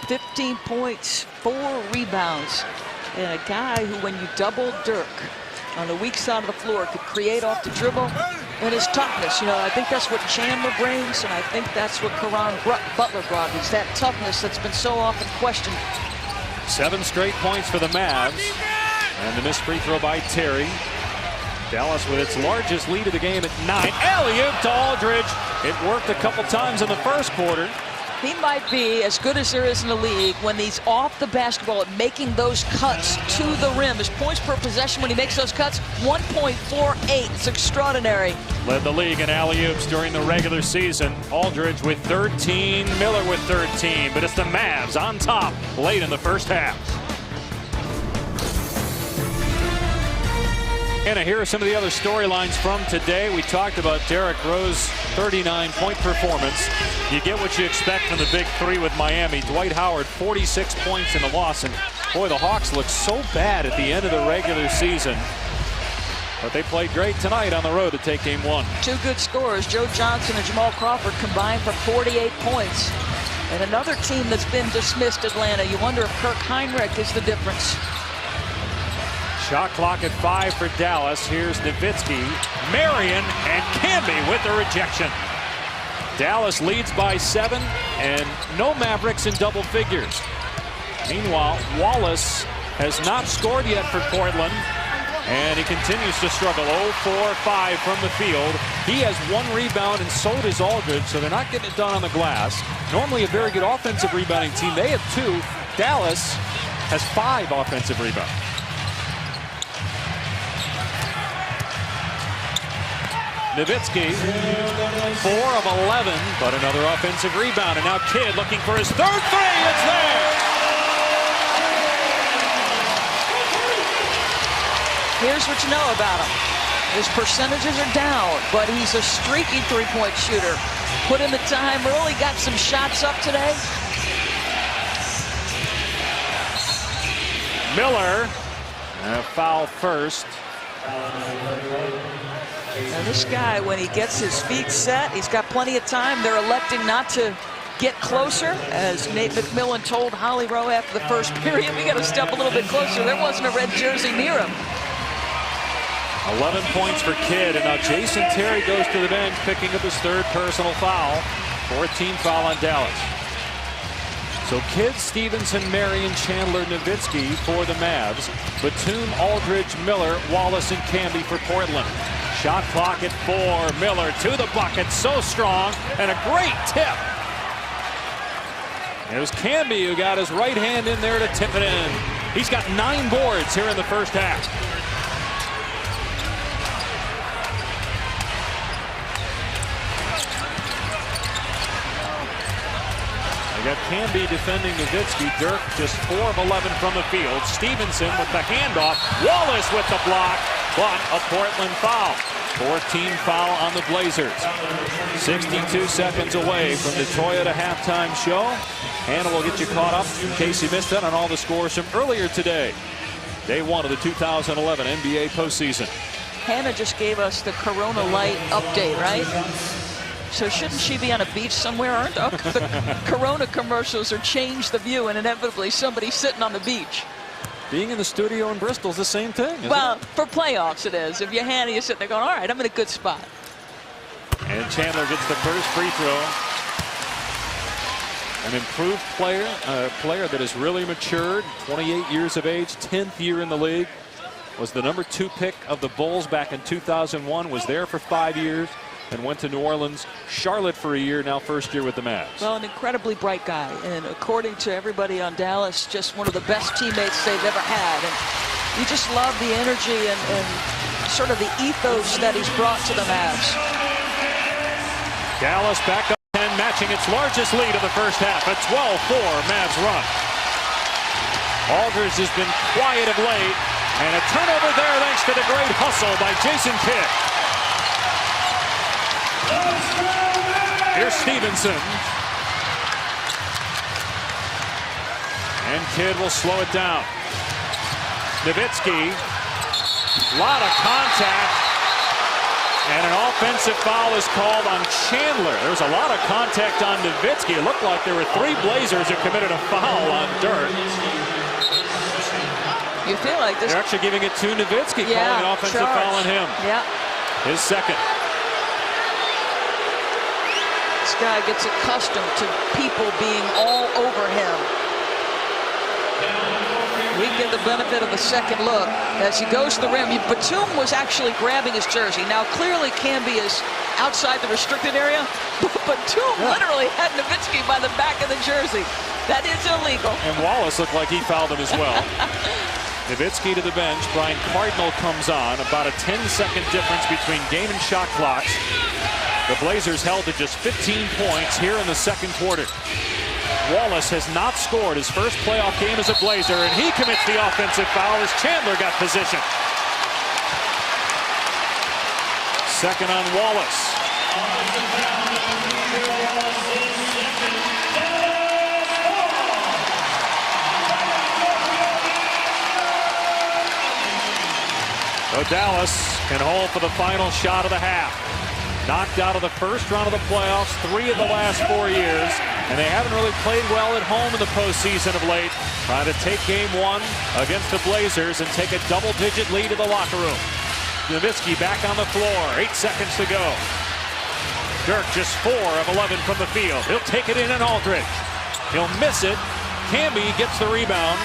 15 points, 4 rebounds, and a guy who, when you double Dirk on the weak side of the floor, could create off the dribble, and his toughness. You know, I think that's what Chandler brings, and I think that's what Caron Butler brought, is that toughness that's been so often questioned. 7 straight points for the Mavs, and the missed free throw by Terry. Dallas with its largest lead of the game at 9. Alley-oop to Aldridge. It worked a couple times in the first quarter. He might be as good as there is in the league when he's off the basketball at making those cuts to the rim. His points per possession when he makes those cuts, 1.48. It's extraordinary. Led the league in alley-oops during the regular season. Aldridge with 13, Miller with 13, but it's the Mavs on top late in the first half. And here are some of the other storylines from today. We talked about Derrick Rose's 39-point performance. You get what you expect from the big three with Miami. Dwight Howard, 46 points in the loss. And boy, the Hawks looked so bad at the end of the regular season. But they played great tonight on the road to take game 1. 2 good scores. Joe Johnson and Jamal Crawford combined for 48 points. And another team that's been dismissed, Atlanta. You wonder if Kirk Heinrich is the difference. Shot clock at 5 for Dallas. Here's Nowitzki, Marion, and Camby with the rejection. Dallas leads by 7, and no Mavericks in double figures. Meanwhile, Wallace has not scored yet for Portland, and he continues to struggle. 0-4-5 from the field. He has 1 rebound, and so does Aldridge, so they're not getting it done on the glass. Normally a very good offensive rebounding team. They have 2. Dallas has 5 offensive rebounds. Nowitzki, 4 of 11, but another offensive rebound. And now Kidd looking for his 3rd three. It's there. Here's what you know about him. His percentages are down, but he's a streaky three-point shooter. Put in the time early, got some shots up today. Miller, a foul first. Now this guy, when he gets his feet set, he's got plenty of time. They're electing not to get closer. As Nate McMillan told Holly Rowe after the first period, we got to step a little bit closer. There wasn't a red jersey near him. 11 points for Kidd, and now Jason Terry goes to the bench, picking up his 3rd personal foul. 14 foul on Dallas. So Kidd, Stevenson, Marion, Chandler, Nowitzki for the Mavs. Batum, Aldridge, Miller, Wallace, and Camby for Portland. Shot clock at 4. Miller to the bucket, so strong, and a great tip. It was Camby who got his right hand in there to tip it in. He's got 9 boards here in the first half. They got Camby defending Nowitzki. Dirk just 4 of 11 from the field. Stevenson with the handoff. Wallace with the block, but a Portland foul. Fourth team foul on the Blazers. 62 seconds away from the Toyota halftime show. Hannah will get you caught up in case you missed it on all the scores from earlier today. Day one of the 2011 NBA postseason. Hannah just gave us the Corona Light update, right? So shouldn't she be on a beach somewhere? Aren't the Corona commercials or change the view and inevitably somebody's sitting on the beach? Being in the studio in Bristol is the same thing, isn't Well, it? for playoffs it is. If you're Hannah, you're sitting there going, all right, I'm in a good spot. And Chandler gets the first free throw. An improved player, a player that has really matured, 28 years of age, 10th year in the league. Was the number 2 pick of the Bulls back in 2001, was there for 5 years, and went to New Orleans, Charlotte for a year, now first year with the Mavs. Well, an incredibly bright guy, and according to everybody on Dallas, just one of the best teammates they've ever had. And you just love the energy and sort of the ethos that he's brought to the Mavs. Dallas back up 10, matching its largest lead of the first half. A 12-4 Mavs run. Aldridge has been quiet of late, and a turnover there thanks to the great hustle by Jason Kidd. Here's Stevenson. And Kidd will slow it down. Nowitzki. A lot of contact. And an offensive foul is called on Chandler. There's a lot of contact on Nowitzki. It looked like there were 3 Blazers who committed a foul on Dirk. You feel like this. They're actually giving it to Nowitzki, calling an offensive foul on him. Yeah. His second. This guy gets accustomed to people being all over him. We get the benefit of the second look as he goes to the rim. Batum was actually grabbing his jersey. Now clearly Camby is outside the restricted area, but Batum literally had Nowitzki by the back of the jersey. That is illegal. And Wallace looked like he fouled him as well. Nowitzki to the bench. Brian Cardinal comes on. About a 10-second difference between game and shot clocks. The Blazers held to just 15 points here in the second quarter. Wallace has not scored his first playoff game as a Blazer, and he commits the offensive foul as Chandler got position. Second on Wallace. So Dallas can hold for the final shot of the half. Knocked out of the first round of the playoffs 3 of the last 4 years, and they haven't really played well at home in the postseason of late. Trying to take game 1 against the Blazers and take a double-digit lead in the locker room. Nowitzki back on the floor, 8 seconds to go. Dirk just 4 of 11 from the field. He'll take it in on Aldridge. He'll miss it. Camby gets the rebound,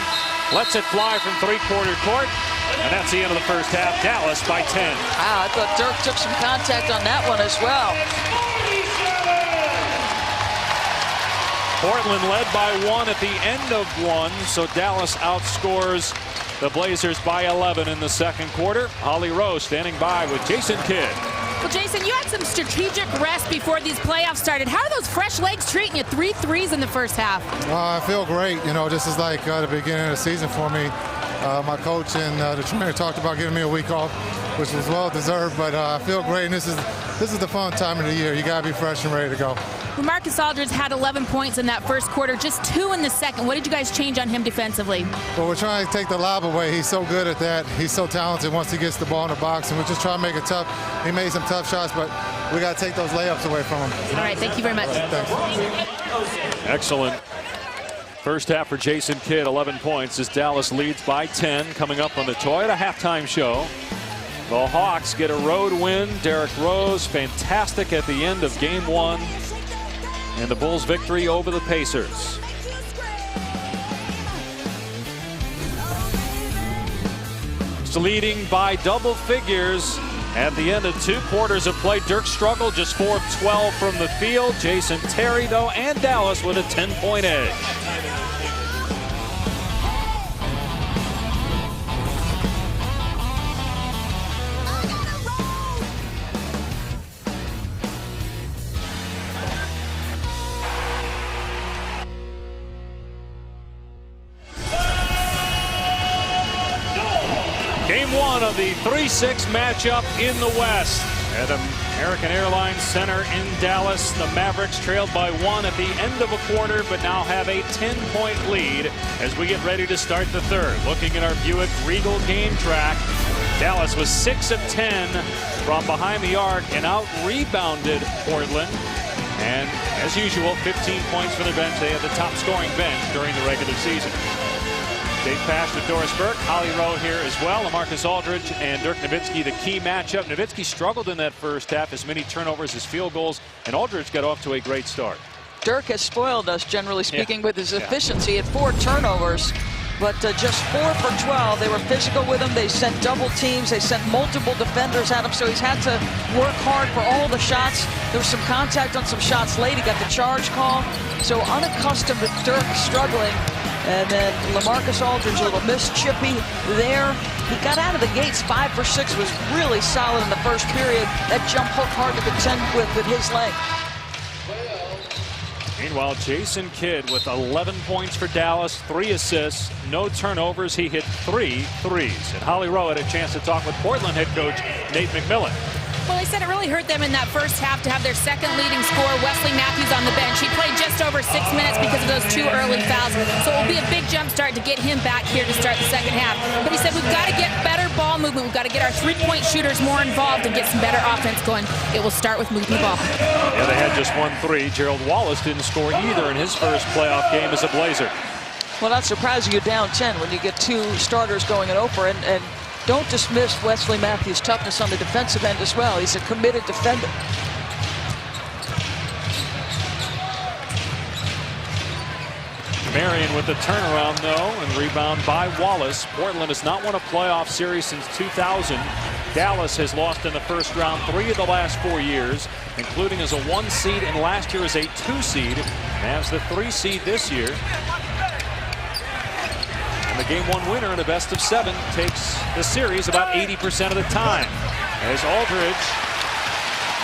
lets it fly from three-quarter court. And that's the end of the first half. Dallas by 10. Wow, I thought Dirk took some contact on that one as well. Portland led by 1 at the end of 1, so Dallas outscores the Blazers by 11 in the second quarter. Holly Rowe standing by with Jason Kidd. Well, Jason, you had some strategic rest before these playoffs started. How are those fresh legs treating you? 3 threes in the first half. I feel great. You know, this is like the beginning of the season for me. My coach and the trainer talked about giving me a week off, which was well deserved. But I feel great, and this is the fun time of the year. You gotta be fresh and ready to go. Marcus Aldridge had 11 points in that first quarter, just 2 in the second. What did you guys change on him defensively? Well, we're trying to take the lob away. He's so good at that. He's so talented once he gets the ball in the box, and we're just trying to make it tough. He made some tough shots, but we got to take those layups away from him. All right, thank you very much. Thanks. Excellent. First half for Jason Kidd, 11 points as Dallas leads by 10. Coming up on the Toyota halftime show. The Hawks get a road win. Derrick Rose, fantastic at the end of game 1. And the Bulls' victory over the Pacers. It's leading by double figures at the end of 2 quarters of play. Dirk struggled, just 4 of 12 from the field. Jason Terry, though, and Dallas with a 10-point edge. Game 1 one of the 3-6 matchup in the West. At American Airlines Center in Dallas, the Mavericks trailed by 1 at the end of a quarter, but now have a 10-point lead as we get ready to start the third. Looking at our Buick Regal game track, Dallas was 6 of 10 from behind the arc and out-rebounded Portland. And as usual, 15 points for the bench. They had the top scoring bench during the regular season. Big pass to Doris Burke. Holly Rowe here as well. LaMarcus Aldridge and Dirk Nowitzki, the key matchup. Nowitzki struggled in that first half, as many turnovers as field goals, and Aldridge got off to a great start. Dirk has spoiled us, generally speaking, with his efficiency at 4 turnovers. But just 4 for 12. They were physical with him. They sent double teams. They sent multiple defenders at him. So he's had to work hard for all the shots. There was some contact on some shots late. He got the charge call. So unaccustomed to Dirk struggling. And then LaMarcus Aldridge, a little miss, chippy there. He got out of the gates 5 for 6, was really solid in the first period. That jump hook hard to contend with his leg. Meanwhile, Jason Kidd with 11 points for Dallas, 3 assists, no turnovers. He hit 3 threes. And Holly Rowe had a chance to talk with Portland head coach Nate McMillan. Well, he said it really hurt them in that first half to have their second leading scorer, Wesley Matthews, on the bench. He played just over 6 minutes because of those 2 early fouls. So it will be a big jump start to get him back here to start the second half. But he said we've got to get better ball movement. We've got to get our 3-point shooters more involved and get some better offense going. It will start with moving the ball. Yeah, they had just 1 3. Gerald Wallace didn't score either in his first playoff game as a Blazer. Well, not surprising you're down 10 when you get 2 starters going in over. And don't dismiss Wesley Matthews' toughness on the defensive end as well. He's a committed defender. Marion with the turnaround, though, and rebound by Wallace. Portland has not won a playoff series since 2000. Dallas has lost in the first round 3 of the last 4 years, including as a 1 seed and last year as a 2 seed. Mavs the 3 seed this year. And the game 1 winner in a best of 7 takes the series about 80% of the time. As Aldridge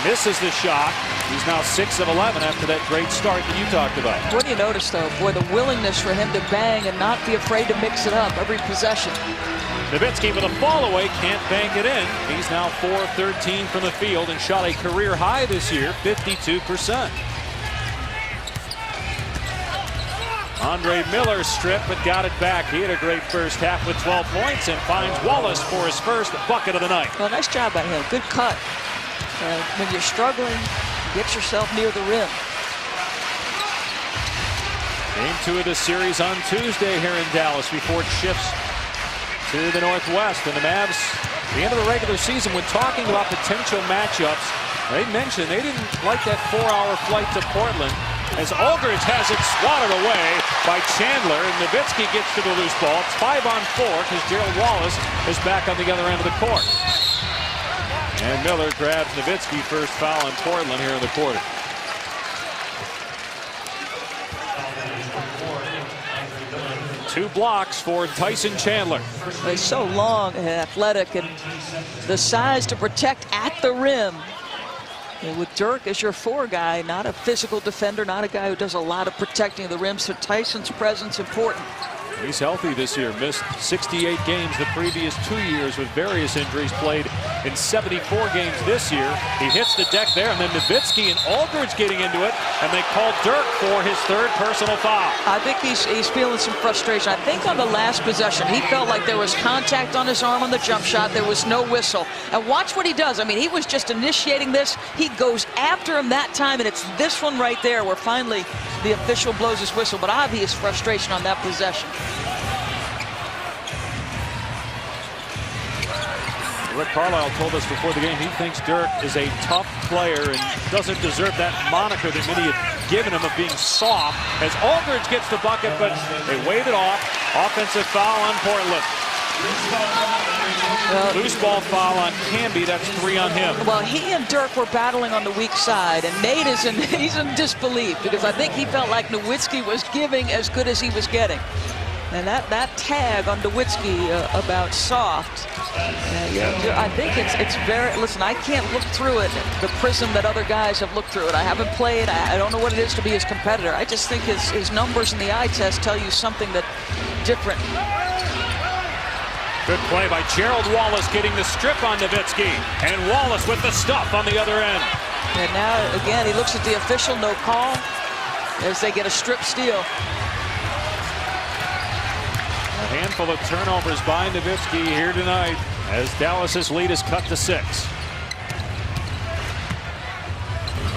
misses the shot, he's now 6 of 11 after that great start that you talked about. What do you notice, though? Boy, the willingness for him to bang and not be afraid to mix it up every possession. Nowitzki with a fall away, can't bank it in. He's now 4 of 13 from the field and shot a career high this year, 52%. Andre Miller stripped but got it back. He had a great first half with 12 points and finds Wallace for his first bucket of the night. Well, nice job by him. Good cut. When you're struggling, get yourself near the rim. Game 2 of the series on Tuesday here in Dallas before it shifts to the Northwest. And the Mavs, at the end of the regular season, when talking about potential matchups, they mentioned they didn't like that 4-hour flight to Portland, as Aldridge has it swatted away by Chandler, and Nowitzki gets to the loose ball. It's 5 on 4 because Gerald Wallace is back on the other end of the court. And Miller grabs Nowitzki, first foul on Portland here in the quarter. Two blocks for Tyson Chandler. He's so long and athletic, and the size to protect at the rim. And with Dirk as your 4 guy, not a physical defender, not a guy who does a lot of protecting of the rim, so Tyson's presence important. He's healthy this year, missed 68 games the previous 2 years with various injuries, played in 74 games this year. He hits the deck there, and then Nowitzki and Aldridge getting into it, and they call Dirk for his 3rd personal foul. I think he's feeling some frustration. I think on the last possession, he felt like there was contact on his arm on the jump shot. There was no whistle. And watch what he does. I mean, he was just initiating this. He goes after him that time, and it's this one right there where finally the official blows his whistle. But obvious frustration on that possession. Rick Carlisle told us before the game he thinks Dirk is a tough player and doesn't deserve that moniker that many have given him of being soft. As Aldridge gets the bucket, but they wave it off. Offensive foul on Portland. Loose ball foul on Camby. That's 3 on him. Well, he and Dirk were battling on the weak side, and Nate he's in disbelief because I think he felt like Nowitzki was giving as good as he was getting. And that tag on Nowitzki about soft, I think it's very, listen, I can't look through it, the prism that other guys have looked through it. I haven't played, I don't know what it is to be his competitor. I just think his numbers in the eye test tell you something that different. Good play by Gerald Wallace getting the strip on Nowitzki. And Wallace with the stuff on the other end. And now, again, he looks at the official, no call, as they get a strip steal. A handful of turnovers by Nowitzki here tonight as Dallas's lead is cut to 6.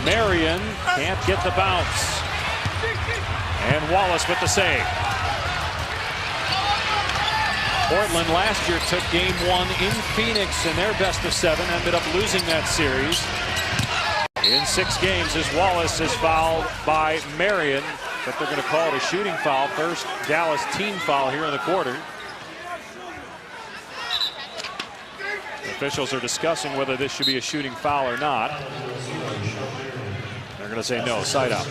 Marion can't get the bounce. And Wallace with the save. Portland last year took game 1 in Phoenix in their best of 7, ended up losing that series. In 6 games as Wallace is fouled by Marion, but they're going to call it a shooting foul. First Dallas team foul here in the quarter. The officials are discussing whether this should be a shooting foul or not. They're going to say no, side out.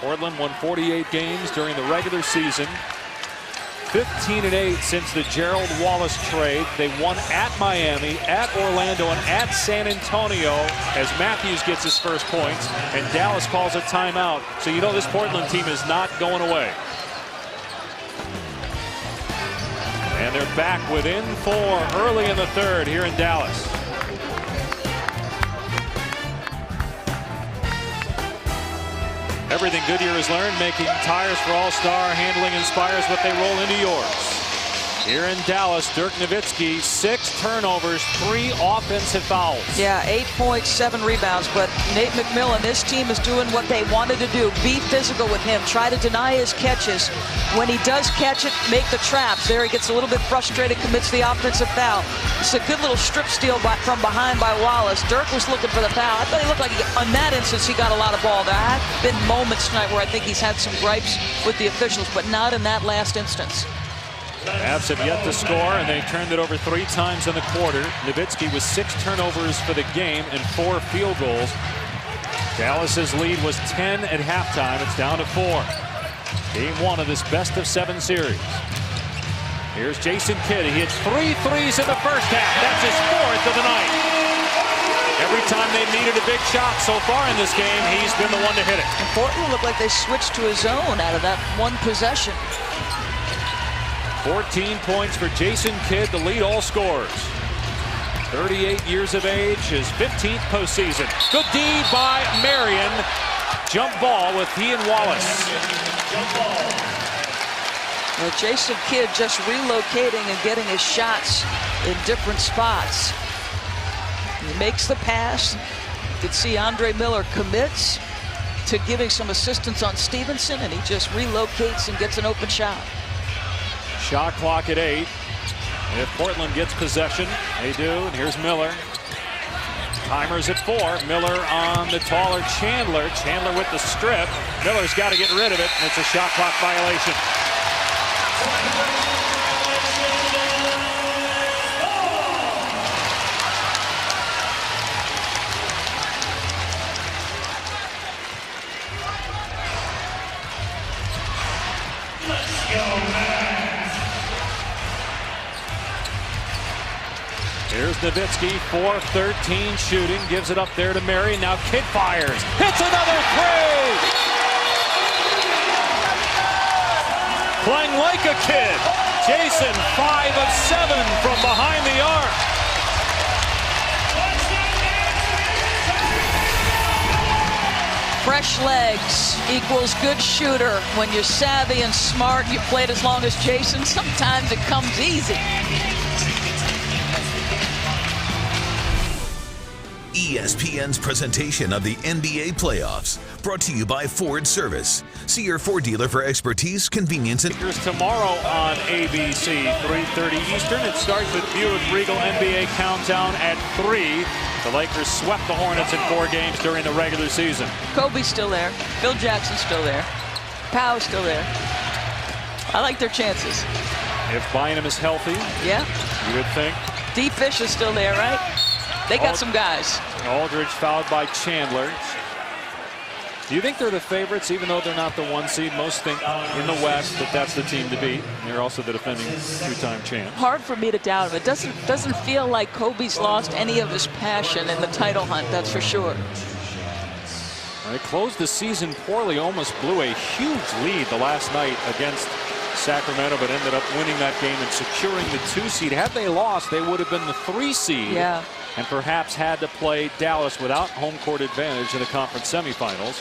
Portland won 48 games during the regular season. 15-8 since the Gerald Wallace trade. They won at Miami, at Orlando, and at San Antonio as Matthews gets his first points, and Dallas calls a timeout. So you know this Portland team is not going away. And they're back within 4 early in the third here in Dallas. Everything Goodyear has learned, making tires for All-Star handling inspires what they roll into yours. Here in Dallas, Dirk Nowitzki, 6 turnovers, 3 offensive fouls. Yeah, 8.7 rebounds, but Nate McMillan, this team is doing what they wanted to do. Be physical with him, try to deny his catches. When he does catch it, make the traps. There he gets a little bit frustrated, commits the offensive foul. It's a good little strip steal from behind by Wallace. Dirk was looking for the foul. I thought he looked like, on that instance, he got a lot of ball. There have been moments tonight where I think he's had some gripes with the officials, but not in that last instance. Mavs have yet to score, and they turned it over 3 times in the quarter. Nowitzki with 6 turnovers for the game and 4 field goals. Dallas's lead was 10 at halftime. It's down to 4. Game 1 of this best of 7 series. Here's Jason Kidd. He hits 3 threes in the first half. That's his 4th of the night. Every time they needed a big shot so far in this game, he's been the one to hit it. And Portland looked like they switched to a zone out of that one possession. 14 points for Jason Kidd to lead all scorers. 38 years of age, his 15th postseason. Good D by Marion. Jump ball with he and Wallace. Well, Jason Kidd just relocating and getting his shots in different spots. He makes the pass. You can see Andre Miller commits to giving some assistance on Stevenson, and he just relocates and gets an open shot. Shot clock at 8. If Portland gets possession, they do. And here's Miller. Timer's at 4. Miller on the taller Chandler. Chandler with the strip. Miller's got to get rid of it, and it's a shot clock violation. Here's Nowitzki, 4-13 shooting, gives it up there to Marion. Now Kidd fires, hits another 3! Playing like a kid. Jason, 5 of 7 from behind the arc. Fresh legs equals good shooter. When you're savvy and smart, you played as long as Jason. Sometimes it comes easy. ESPN's presentation of the NBA playoffs, brought to you by Ford Service. See your Ford dealer for expertise, convenience, and... Here's tomorrow on ABC, 3:30 Eastern. It starts with Buick Regal NBA Countdown at 3. The Lakers swept the Hornets in 4 games during the regular season. Kobe's still there. Phil Jackson's still there. Powell's still there. I like their chances. If Bynum is healthy, yeah, you would think. D. Fish is still there, right? They got some guys. Aldridge fouled by Chandler. Do you think they're the favorites, even though they're not the 1 seed? Most think in the West that that's the team to beat. And they're also the defending 2-time champ. Hard for me to doubt him. It doesn't feel like Kobe's lost any of his passion in the title hunt, that's for sure. They closed the season poorly, almost blew a huge lead the last night against Sacramento, but ended up winning that game and securing the 2 seed. Had they lost, they would have been the 3 seed. Yeah. And perhaps had to play Dallas without home court advantage in the conference semifinals.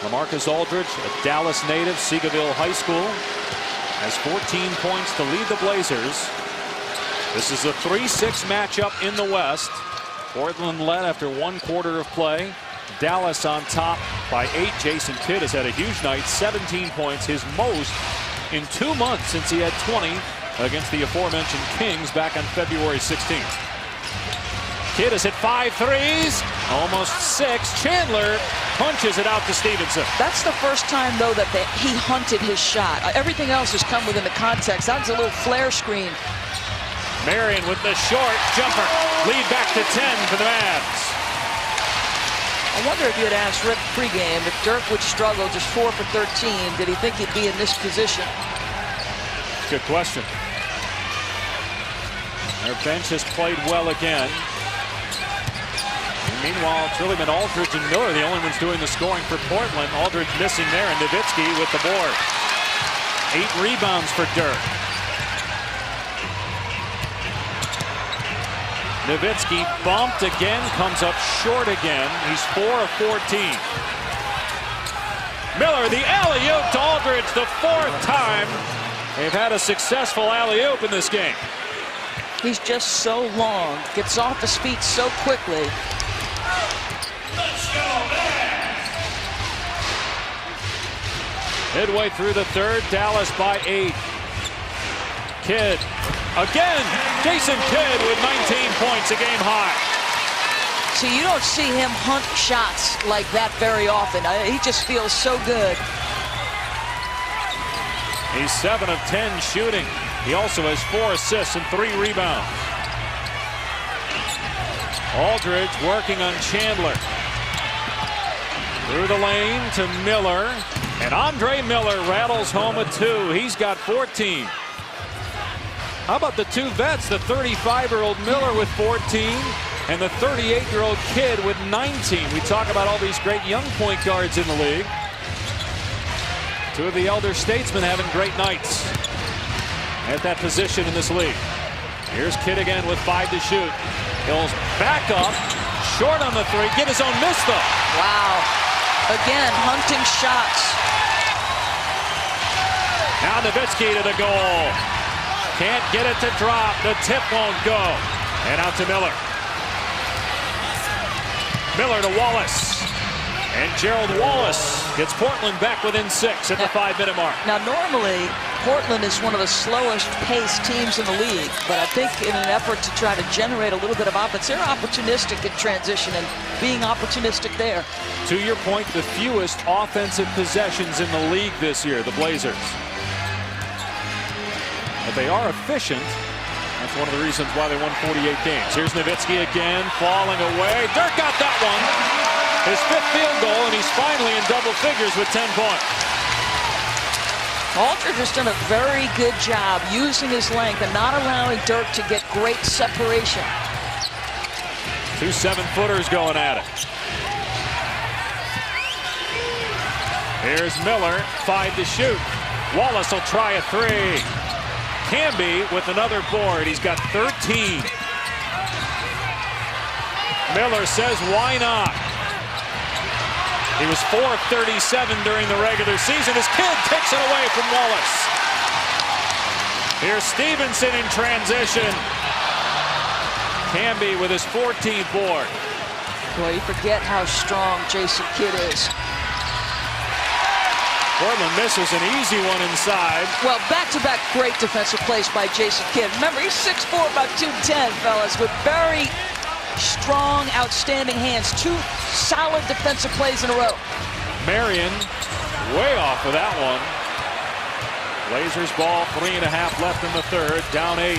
LaMarcus Aldridge, a Dallas native, Seagoville High School, has 14 points to lead the Blazers. This is a 3-6 matchup in the West. Portland led after 1 quarter of play. Dallas on top by 8. Jason Kidd has had a huge night, 17 points, his most in 2 months since he had 20 against the aforementioned Kings back on February 16th. Kidd has hit 5 threes, almost 6. Chandler punches it out to Stevenson. That's the first time, though, that he hunted his shot. Everything else has come within the context. That was a little flare screen. Marion with the short jumper. Lead back to 10 for the Mavs. I wonder if you had asked Rick pregame if Dirk would struggle just 4 for 13, did he think he'd be in this position? Good question. Their bench has played well again. And meanwhile, it's really been Aldridge and Miller, the only ones doing the scoring for Portland. Aldridge missing there, and Nowitzki with the board. 8 rebounds for Dirk. Nowitzki bumped again, comes up short again. He's 4 of 14. Miller, the alley-oop to Aldridge, the 4th time they've had a successful alley-oop in this game. He's just so long, gets off his feet so quickly. Midway through the 3rd, Dallas by 8. Kidd again. Jason Kidd with 19 points, a game high. See, you don't see him hunt shots like that very often. He just feels so good. He's 7 of 10 shooting. He also has 4 assists and 3 rebounds. Aldridge working on Chandler. Through the lane to Miller. And Andre Miller rattles home a 2. He's got 14. How about the 2 vets, the 35-year-old Miller with 14 and the 38-year-old Kidd with 19. We talk about all these great young point guards in the league. 2 of the elder statesmen having great nights at that position in this league. Here's Kidd again with 5 to shoot. Hill's back up, short on the 3, get his own miss though. Wow. Again, hunting shots. Now Nowitzki to the goal. Can't get it to drop. The tip won't go. And out to Miller. Miller to Wallace. And Gerald Wallace gets Portland back within 6 at the 5-minute mark. Now, normally, Portland is one of the slowest paced teams in the league. But I think in an effort to try to generate a little bit of offense, they're opportunistic in transition and being opportunistic there. To your point, the fewest offensive possessions in the league this year, the Blazers. But they are efficient. That's one of the reasons why they won 48 games. Here's Nowitzki again, falling away. Dirk got that one. His 5th field goal, and he's finally in double figures with 10 points. Aldridge has done a very good job using his length and not allowing Dirk to get great separation. 2 7-footers going at it. Here's Miller, 5 to shoot. Wallace will try a 3. Camby with another board. He's got 13. Miller says, why not? He was 4 of 37 during the regular season. His Kidd takes it away from Wallace. Here's Stevenson in transition. Camby with his 14th board. Boy, you forget how strong Jason Kidd is. Portland misses an easy one inside. Well, back-to-back great defensive plays by Jason Kidd. Remember, he's 6'4", about 210, fellas, with very strong, outstanding hands. 2 solid defensive plays in a row. Marion way off of that one. Blazers ball, 3.5 left in the 3rd, down 8.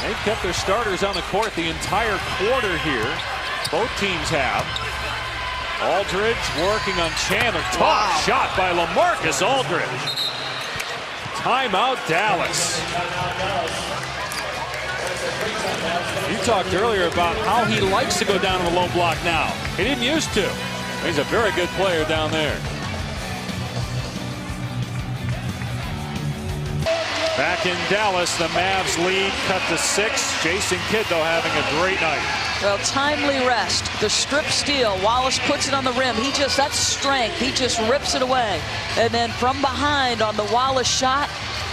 They've kept their starters on the court the entire quarter here. Both teams have. Aldridge working on Chandler. Tough shot by LaMarcus Aldridge. Timeout, Dallas. You talked earlier about how he likes to go down in the low block now. He didn't used to. He's a very good player down there. Back in Dallas, the Mavs lead cut to 6. Jason Kidd, though, having a great night. Well, timely rest. The strip steal. Wallace puts it on the rim. That's strength. He just rips it away. And then from behind on the Wallace shot,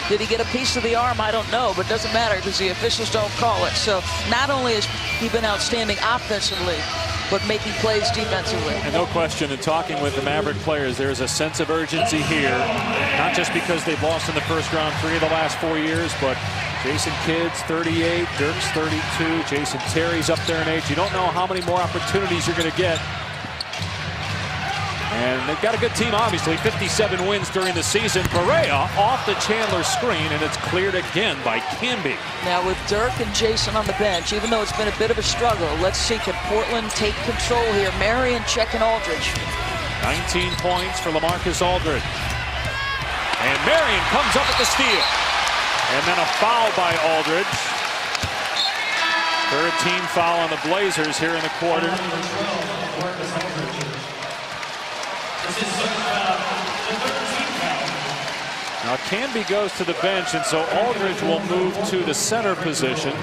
did he get a piece of the arm? I don't know, but it doesn't matter because the officials don't call it. So not only has he been outstanding offensively, but making plays defensively. And no question, in talking with the Maverick players, there's a sense of urgency here. Not just because they've lost in the first round 3 of the last 4 years, but Jason Kidd's 38, Dirk's 32, Jason Terry's up there in age. You don't know how many more opportunities you're going to get. And they've got a good team, obviously. 57 wins during the season. Barea off the Chandler screen, and it's cleared again by Canby. Now with Dirk and Jason on the bench, even though it's been a bit of a struggle, let's see, can Portland take control here? Marion checking Aldridge. 19 points for LaMarcus Aldridge. And Marion comes up with the steal. And then a foul by Aldridge. Third team foul on the Blazers here in the quarter. Now Canby goes to the bench, and so Aldridge will move to the center position.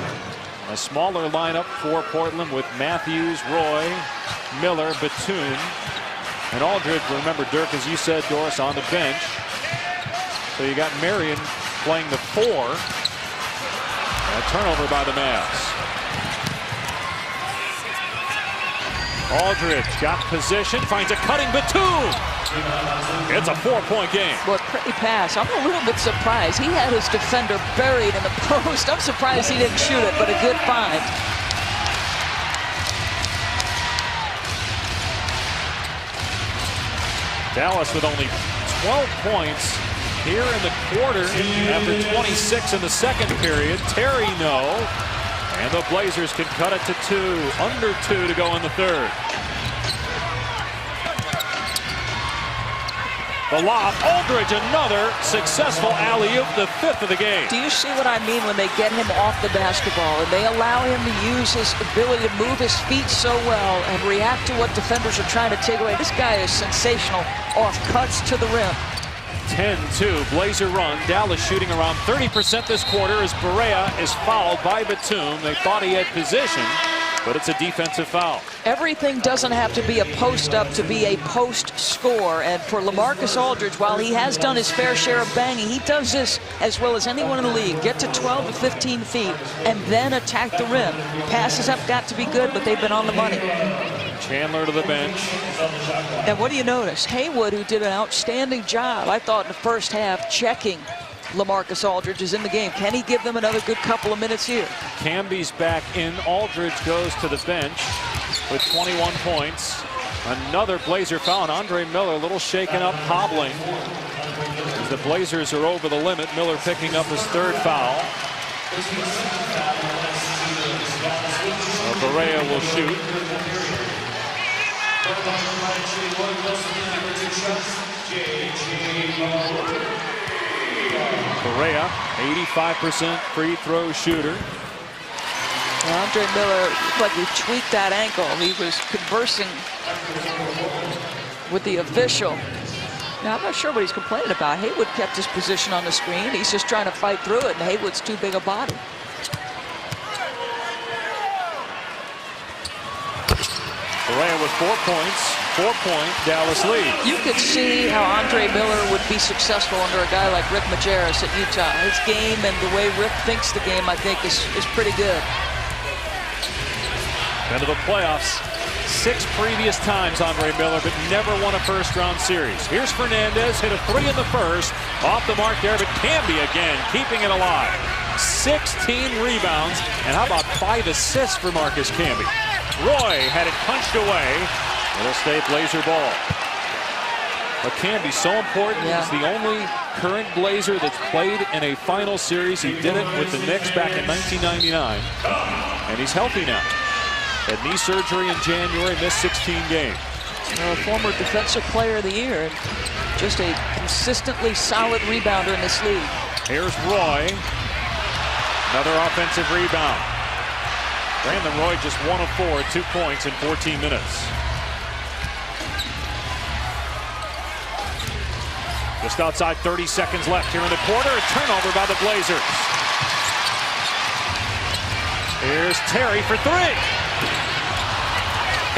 A smaller lineup for Portland with Matthews, Roy, Miller, Batum, and Aldridge. Remember, Dirk, as you said, Doris, on the bench. So you got Marion playing the 4. A turnover by the Mavs. Aldridge got position, finds a cutting Batum. It's a 4-point game. What pretty pass. I'm a little bit surprised. He had his defender buried in the post. I'm surprised he didn't shoot it, but a good find. Dallas with only 12 points here in the quarter after 26 in the second period. Terry no. And the Blazers can cut it to 2. Under 2 to go in the third. The lob, Aldridge, another successful alley-oop, the 5th of the game. Do you see what I mean when they get him off the basketball and they allow him to use his ability to move his feet so well and react to what defenders are trying to take away? This guy is sensational off cuts to the rim. 10-2 Blazer run. Dallas shooting around 30% this quarter as Barea is fouled by Batum. They thought he had position, but it's a defensive foul. Everything doesn't have to be a post-up to be a post score. And for LaMarcus Aldridge, while he has done his fair share of banging, he does this as well as anyone in the league. Get to 12 to 15 feet and then attack the rim. Passes have got to be good, but they've been on the money. Chandler to the bench. And what do you notice? Haywood, who did an outstanding job, I thought, in the first half, checking LaMarcus Aldridge is in the game. Can he give them another good couple of minutes here? Canby's back in. Aldridge goes to the bench with 21 points. Another Blazer foul, and Andre Miller a little shaken up, hobbling. As the Blazers are over the limit, Miller picking up his 3rd foul. Barea will shoot. Barea, 85% free throw shooter. Well, Andre Miller looked like he tweaked that ankle. He was conversing with the official. Now, I'm not sure what he's complaining about. Haywood kept his position on the screen. He's just trying to fight through it, and Haywood's too big a body. Barea with 4 points, 4-point Dallas lead. You could see how Andre Miller would be successful under a guy like Rick Majerus at Utah. His game and the way Rick thinks the game, I think, is pretty good. Into the playoffs 6 previous times, Andre Miller, but never won a first-round series. Here's Fernandez, hit a 3 in the first. Off the mark there, but Canby again, keeping it alive. 16 rebounds, and how about 5 assists for Marcus Camby? Roy had it punched away. It'll stay Blazer ball. But Canby's so important. Yeah. He's the only current Blazer that's played in a final series. He did it with the Knicks back in 1999. And he's healthy now. Had knee surgery in January, missed 16 games. Former Defensive Player of the Year, and just a consistently solid rebounder in this league. Here's Roy. Another offensive rebound. Brandon Roy just 1 of 4, 2 points in 14 minutes. Just outside 30 seconds left here in the quarter. A turnover by the Blazers. Here's Terry for 3.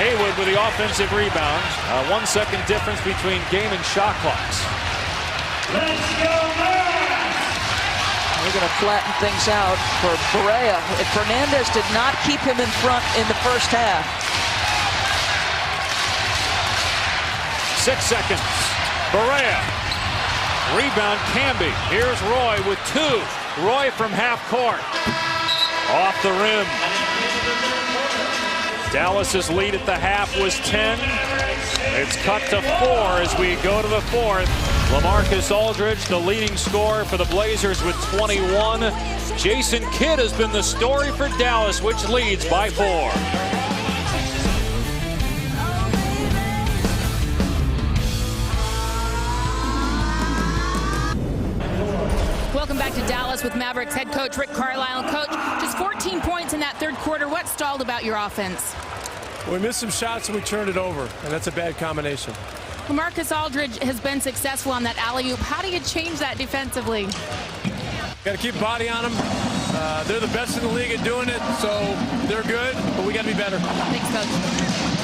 Haywood with the offensive rebound. 1 second difference between game and shot clocks. Let's go, We're going to flatten things out for Barea. Fernandez did not keep him in front in the first half. 6 seconds. Barea. Rebound Camby. Here's Roy with 2. Roy from half court. Off the rim. Dallas's lead at the half was 10. It's cut to 4 as we go to the fourth. LaMarcus Aldridge, the leading scorer for the Blazers with 21. Jason Kidd has been the story for Dallas, which leads by 4. Welcome back to Dallas with Mavericks head coach Rick Carlisle. Coach, just 14 points in that third quarter. What stalled about your offense? We missed some shots and we turned it over, and that's a bad combination. LaMarcus Aldridge has been successful on that alley-oop. How do you change that defensively? Got to keep body on them. They're the best in the league at doing it, so they're good, but we got to be better. Thanks, Coach.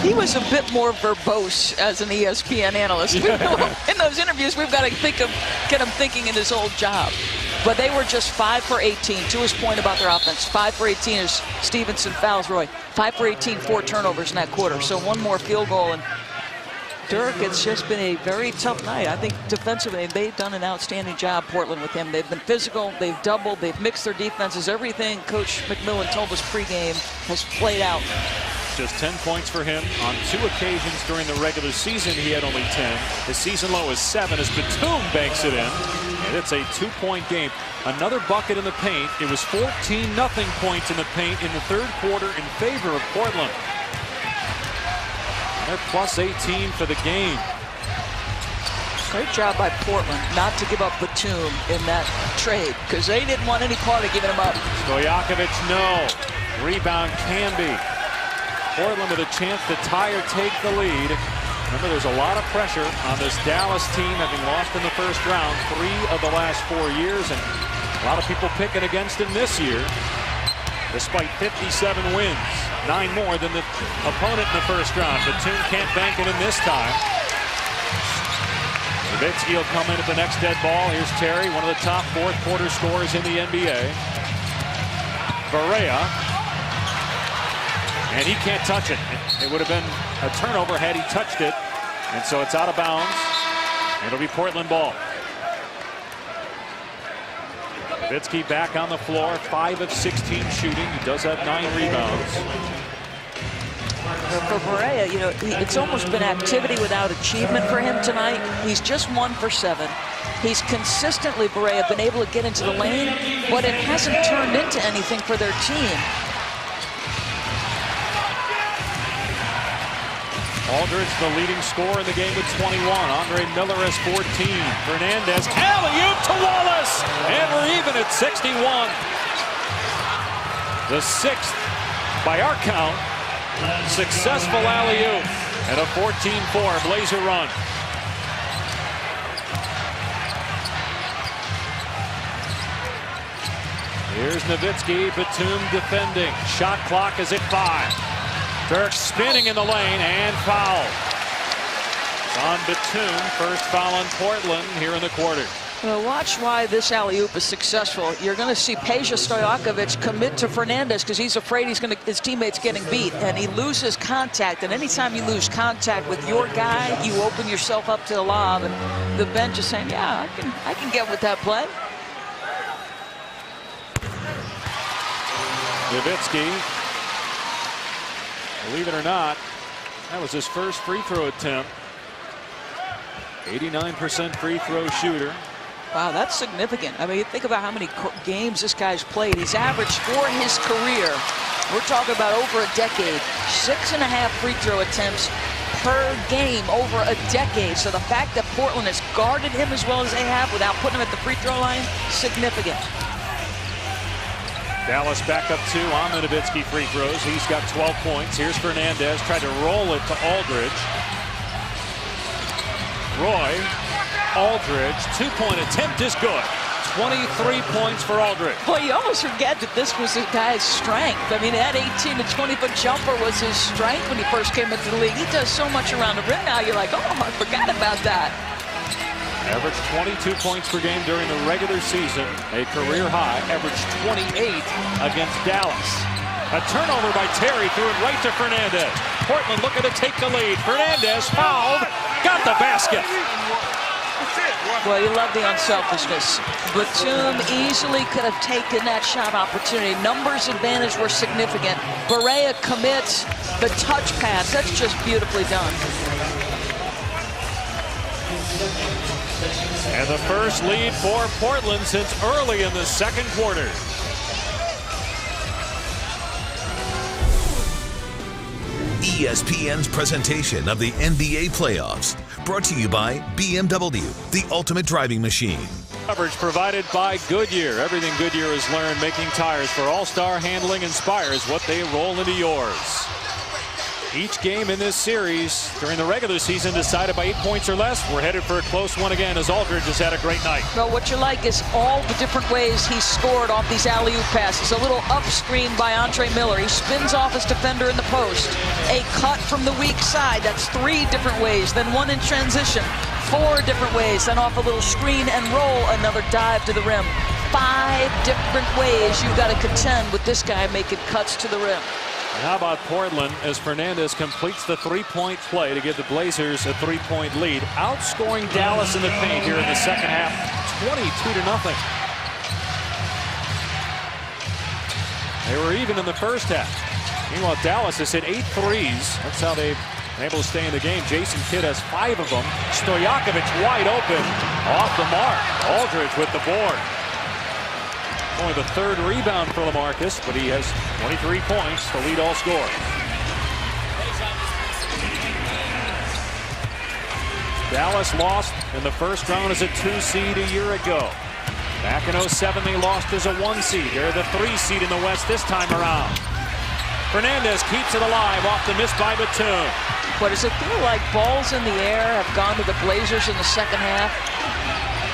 He was a bit more verbose as an ESPN analyst. In those interviews, we've got to get him thinking in his old job. But they were just 5 for 18. To his point about their offense, 5 for 18 as Stevenson fouls Roy. 5 for 18, 4 turnovers in that quarter. So 1 more field goal. And Dirk, it's just been a very tough night. I think defensively, they've done an outstanding job, Portland, with him. They've been physical, they've doubled, they've mixed their defenses. Everything Coach McMillan told us pregame has played out. Just 10 points for him. On 2 occasions during the regular season, he had only 10. His season low is 7 as Batum banks it in. And it's a 2-point game. Another bucket in the paint. It was 14-0 points in the paint in the third quarter in favor of Portland. They're plus 18 for the game. Great job by Portland not to give up Batum in that trade, because they didn't want any part of giving him up. Stojakovic, no. Rebound Camby. Portland with a chance to tie or take the lead. Remember, there's a lot of pressure on this Dallas team, having lost in the first round 3 of the last 4 years, and a lot of people picking against him this year. Despite 57 wins, 9 more than the opponent in the first round. Batum can't bank it in this time. Nowitzki will come in at the next dead ball. Here's Terry, one of the top fourth quarter scorers in the NBA. Barea. And he can't touch it. It would have been a turnover had he touched it. And so it's out of bounds. It'll be Portland ball. Nowitzki back on the floor, 5 of 16 shooting. He does have 9 rebounds. For Barea, you know, it's almost been activity without achievement for him tonight. He's just 1 for 7. He's consistently, Barea, been able to get into the lane, but it hasn't turned into anything for their team. Aldridge, the leading scorer in the game with 21. Andre Miller has 14. Fernandez, alley-oop to Wallace, and we're even at 61. The 6th, by our count, successful alley-oop and a 14-4 Blazer run. Here's Nowitzki, Batum defending. Shot clock is at 5. Dirk spinning in the lane and foul. It's on Batum, first foul on Portland here in the quarter. Well, watch why this alley-oop is successful. You're going to see Peja Stojakovic commit to Fernandez because he's afraid his teammate's getting beat, and he loses contact. And anytime you lose contact with your guy, you open yourself up to the lob. And the bench is saying, yeah, I can get with that play. Nowitzki. Believe it or not, that was his first free throw attempt. 89% free throw shooter. Wow, that's significant. I mean, think about how many games this guy's played. He's averaged for his career, we're talking about over a decade, 6.5 free throw attempts per game over a decade. So the fact that Portland has guarded him as well as they have without putting him at the free throw line, significant. Dallas back up 2 on the Nowitzki free throws. He's got 12 points. Here's Fernandez, tried to roll it to Aldridge. Roy, Aldridge, 2-point attempt is good. 23 points for Aldridge. Boy, you almost forget that this was a guy's strength. I mean, that 18 to 20-foot jumper was his strength when he first came into the league. He does so much around the rim now. You're like, oh, I forgot about that. Averaged 22 points per game during the regular season, a career high. Averaged 28 against Dallas. A turnover by Terry, threw it right to Fernandez. Portland looking to take the lead. Fernandez fouled, got the basket. Well, you love the unselfishness. Batum easily could have taken that shot opportunity. Numbers advantage were significant. Barea commits the touch pass. That's just beautifully done. And the first lead for Portland since early in the second quarter. ESPN's presentation of the NBA playoffs, brought to you by BMW, the ultimate driving machine. Coverage provided by Goodyear. Everything Goodyear has learned making tires for All-Star handling inspires what they roll into yours. Each game in this series during the regular season decided by 8 points or less. We're headed for a close one again as Aldridge has had a great night. Well, what you like is all the different ways he scored off these alley-oop passes. A little up screen by Andre Miller. He spins off his defender in the post. A cut from the weak side. That's 3 different ways. Then 1 in transition. 4 different ways. Then off a little screen and roll. Another dive to the rim. 5 different ways you've got to contend with this guy making cuts to the rim. And how about Portland as Fernandez completes the 3-point play to give the Blazers a 3-point lead, outscoring Dallas in the paint here in the second half, 22-0. They were even in the first half. Meanwhile, Dallas has hit 8 threes. That's how they've been able to stay in the game. Jason Kidd has 5 of them. Stojakovic wide open, off the mark. Aldridge with the board. Only the 3rd rebound for LaMarcus, but he has 23 points to lead all scorers. Dallas lost in the first round as a 2 seed a year ago. Back in 07, they lost as a 1 seed. They're the 3 seed in the West this time around. Fernandez keeps it alive off the miss by Batum. What does it feel like? Balls in the air have gone to the Blazers in the second half.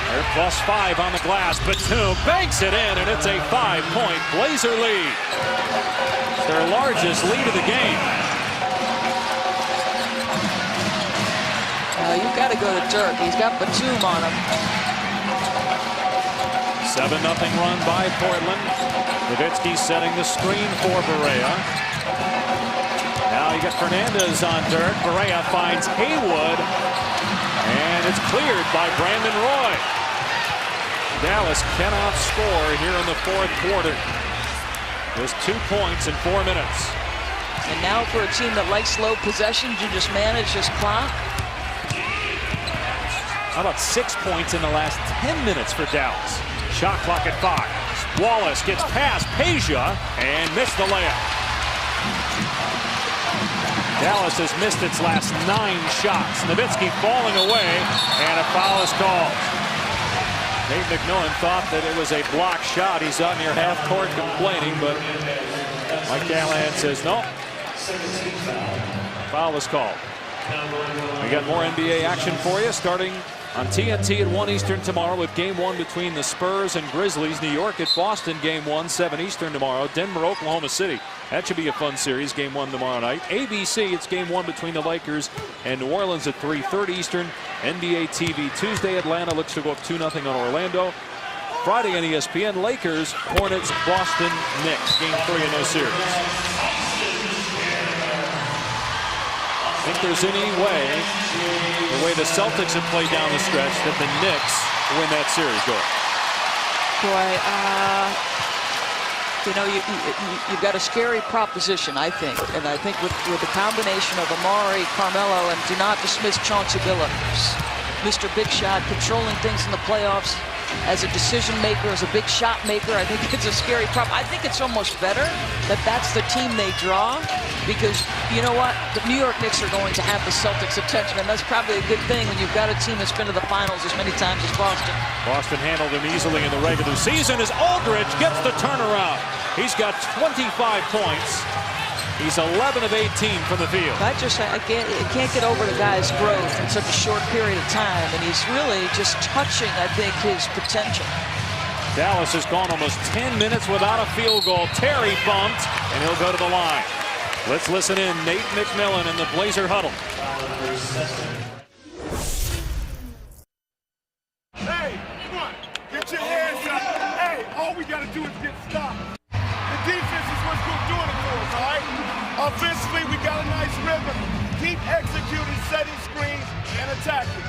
They're +5 on the glass. Batum banks it in, and it's a 5-point Blazer lead. It's their largest lead of the game. You've got to go to Dirk. He's got Batum on him. 7-0 run by Portland. Nowitzki setting the screen for Barea. Now you got Fernandez on Dirk. Barea finds Haywood, and it's cleared by Brandon Roy. Dallas cannot score here in the 4th quarter. There's 2 points in 4 minutes. And now for a team that likes low possessions, you just manage this clock. How about 6 points in the last 10 minutes for Dallas? Shot clock at 5. Wallace gets past Peja and missed the layup. Dallas has missed its last 9 shots. Nowitzki falling away, and a foul is called. Nate McMillan thought that it was a blocked shot. He's out near half court complaining, but Mike Callahan says no. Foul is called. We got more NBA action for you starting on TNT at 1 Eastern tomorrow with Game 1 between the Spurs and Grizzlies. New York at Boston, Game 1, 7 Eastern tomorrow. Denver, Oklahoma City. That should be a fun series, Game 1 tomorrow night. ABC, it's Game 1 between the Lakers and New Orleans at 3:30 Eastern. NBA TV Tuesday, Atlanta looks to go up 2-0 on Orlando. Friday on ESPN, Lakers, Hornets, Boston, Knicks. Game 3 in those series. Think there's any way, the way the Celtics have played down the stretch, that the Knicks win that series, Boy, you know, you've got a scary proposition, I think. And I think with the combination of Amari, Carmelo, and do not dismiss Chauncey Billups. Mr. Big Shot, controlling things in the playoffs as a decision maker, as a big shot maker. I think it's a scary problem. I think it's almost better that that's the team they draw, because you know what? The New York Knicks are going to have the Celtics' attention, and that's probably a good thing when you've got a team that's been to the finals as many times as Boston. Boston handled them easily in the regular season as Aldridge gets the turnaround. He's got 25 points. He's 11 of 18 from the field. I can't get over the guy's growth in such a short period of time, and he's really just touching, I think, his potential. Dallas has gone almost 10 minutes without a field goal. Terry bumped, and he'll go to the line. Let's listen in. Nate McMillan in the Blazer huddle. Hey, come on. Get your hands up. Hey, all we got to do is get stopped. The defense is what's going to do it for us, all right? Offensively, we got a nice rhythm. Keep executing, setting screens, and attacking.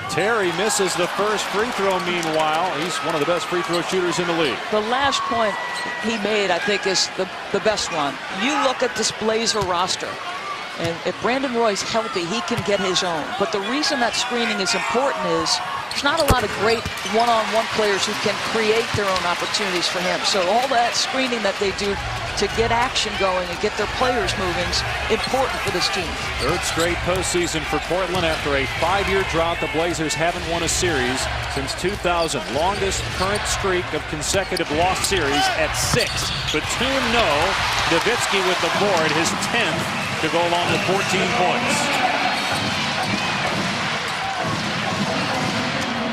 Terry misses the first free throw. Meanwhile, he's one of the best free throw shooters in the league. The last point he made, I think, is the best one. You look at this Blazer roster, and if Brandon Roy's healthy, he can get his own. But the reason that screening is important is there's not a lot of great one-on-one players who can create their own opportunities for him. So all that screening that they do to get action going and get their players moving is important for this team. Third straight postseason for Portland after a 5-year drought. The Blazers haven't won a series since 2000. Longest current streak of consecutive lost series at 6. Batum no. Nowitzki with the board, his 10th to go along with 14 points.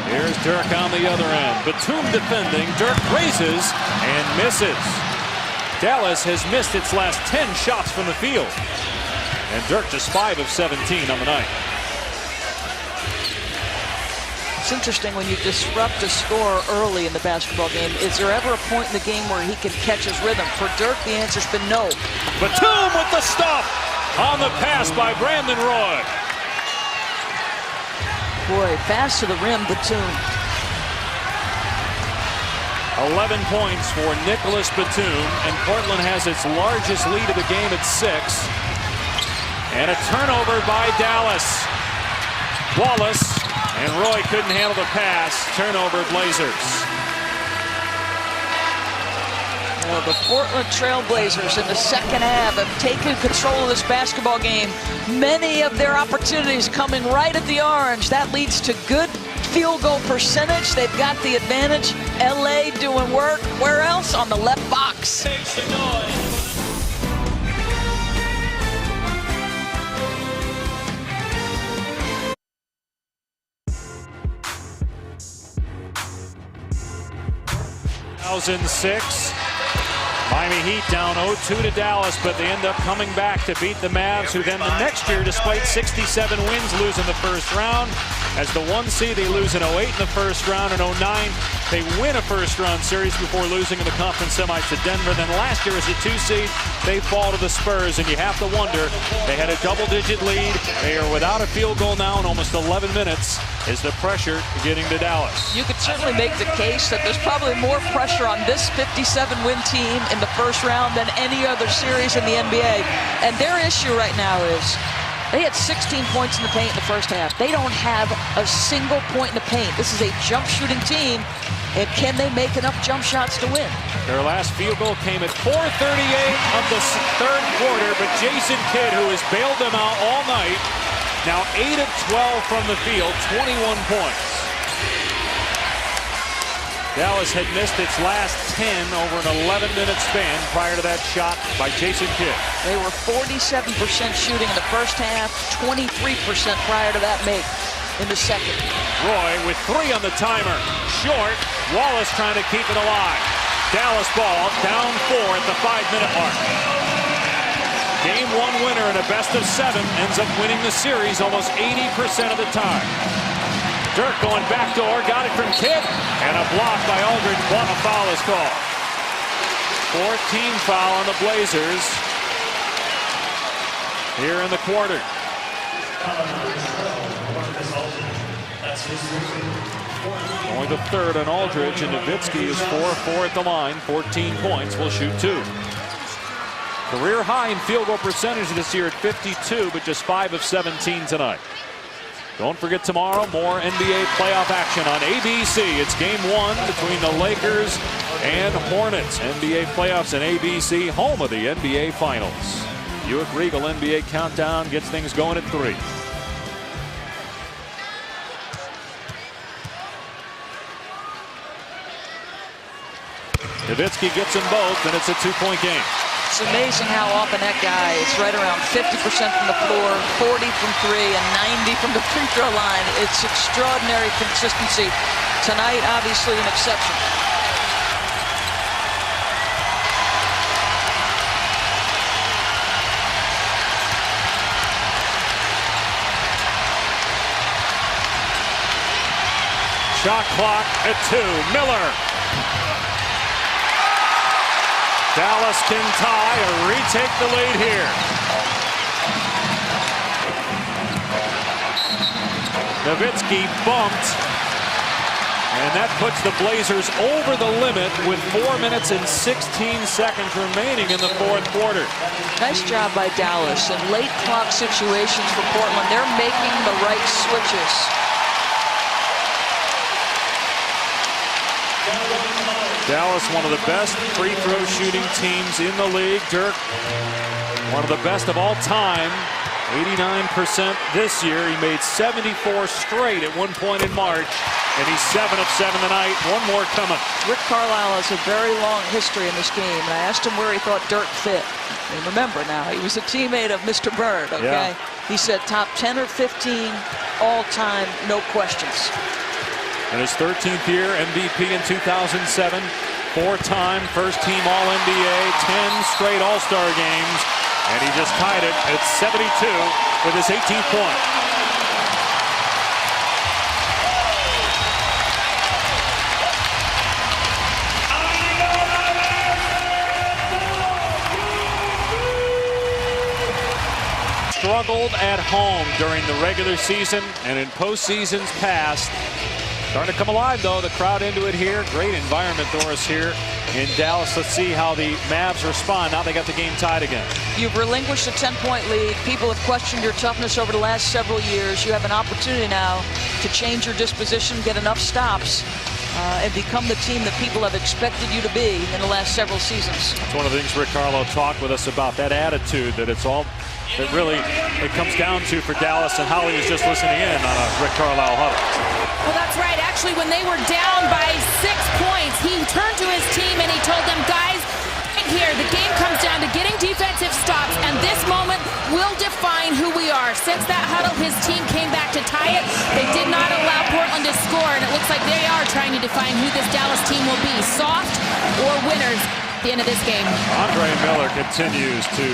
Here's Dirk on the other end. Batum defending. Dirk raises and misses. Dallas has missed its last 10 shots from the field. And Dirk just 5 of 17 on the night. It's interesting when you disrupt a score early in the basketball game. Is there ever a point in the game where he can catch his rhythm? For Dirk, the answer's been no. Batum with the stop on the pass by Brandon Roy. Boy, fast to the rim, Batum. 11 points for Nicholas Batum, and Portland has its largest lead of the game at 6. And a turnover by Dallas. Wallace and Roy couldn't handle the pass. Turnover Blazers. Well, the Portland Trail Blazers in the second half have taken control of this basketball game. Many of their opportunities coming right at the orange. That leads to good field goal percentage. They've got the advantage. LA doing work. Where else? On the left box. Miami Heat down 0-2 to Dallas, but they end up coming back to beat the Mavs, who then the next year, despite 67 wins, lose in the first round. As the 1 seed, they lose in 08 in the first round. In 09, they win a first-round series before losing in the conference semis to Denver. Then last year as a 2 seed, they fall to the Spurs, and you have to wonder, they had a double-digit lead. They are without a field goal now in almost 11 minutes. Is the pressure getting to Dallas? You could certainly make the case that there's probably more pressure on this 57-win team in the first round than any other series in the NBA. And their issue right now is they had 16 points in the paint in the first half. They don't have a single point in the paint. This is a jump-shooting team, and can they make enough jump shots to win? Their last field goal came at 4:38 of the third quarter, but Jason Kidd, who has bailed them out all night, now 8 of 12 from the field, 21 points. Dallas had missed its last 10 over an 11-minute span prior to that shot by Jason Kidd. They were 47% shooting in the first half, 23% prior to that make in the second. Roy with 3 on the timer. Short. Wallace trying to keep it alive. Dallas ball down 4 at the 5-minute mark. Game 1 winner in a best-of-7 ends up winning the series almost 80% of the time. Dirk going backdoor, got it from Kidd, and a block by Aldridge, but a foul is called. 14 foul on the Blazers here in the quarter. Only the third on Aldridge, and Nowitzki is 4-4 at the line, 14 points, will shoot 2. Career high in field goal percentage this year at 52, but just 5 of 17 tonight. Don't forget tomorrow, more NBA playoff action on ABC. It's game 1 between the Lakers and Hornets. NBA playoffs and ABC, home of the NBA Finals. Buick Regal NBA Countdown gets things going at 3. Nowitzki gets them both, and it's a 2-point game. It's amazing how often that guy is right around 50% from the floor, 40 from 3, and 90 from the free throw line. It's extraordinary consistency. Tonight, obviously, an exception. Shot clock at 2. Miller. Dallas can tie or retake the lead here. Nowitzki bumped, and that puts the Blazers over the limit with 4 minutes and 16 seconds remaining in the 4th quarter. Nice job by Dallas. In late clock situations for Portland, they're making the right switches. Dallas, one of the best free throw shooting teams in the league. Dirk, one of the best of all time, 89% this year. He made 74 straight at one point in March, and he's 7 of 7 tonight. One more coming. Rick Carlisle has a very long history in this game, and I asked him where he thought Dirk fit. And remember now, he was a teammate of Mr. Bird, okay? Yeah. He said top 10 or 15 all time, no questions. In his 13th year, MVP in 2007, 4-time first-team All-NBA, 10 straight All-Star games, and he just tied it at 72 with his 18th point. Struggled at home during the regular season and in postseasons past. Starting to come alive, though. The crowd into it here. Great environment, Doris, here in Dallas. Let's see how the Mavs respond. Now they got the game tied again. You've relinquished a 10-point lead. People have questioned your toughness over the last several years. You have an opportunity now to change your disposition, get enough stops, and become the team that people have expected you to be in the last several seasons. That's one of the things Rick Carlisle talked with us about, that attitude, that it's all that really it comes down to for Dallas, and Holly was just listening in on a Rick Carlisle huddle. Well, that's right. Actually, when they were down by 6 points, he turned to his team and he told them, guys, right here, the game comes down to getting defensive stops, and this moment will define who we are. Since that huddle, his team came back to tie it. They did not allow Portland to score, and it looks like they are trying to define who this Dallas team will be, soft or winners at the end of this game. Andre Miller continues to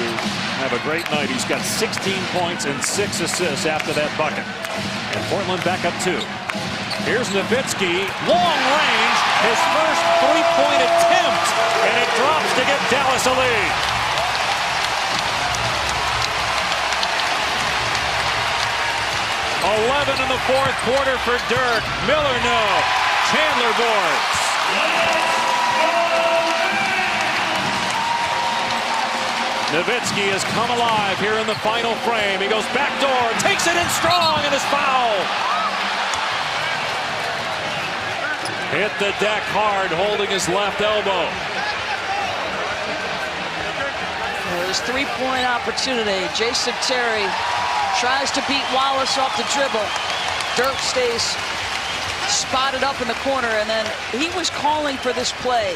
have a great night. He's got 16 points and 6 assists after that bucket. And Portland back up 2. Here's Nowitzki, long range, his first three-point attempt, and it drops to get Dallas a lead. .11 in the 4th quarter for Dirk. Miller, no. Chandler boards. Nowitzki has come alive here in the final frame. He goes backdoor, takes it in strong, and is fouled. Hit the deck hard, holding his left elbow. There's 3-point opportunity. Jason Terry tries to beat Wallace off the dribble. Dirk stays spotted up in the corner, and then he was calling for this play.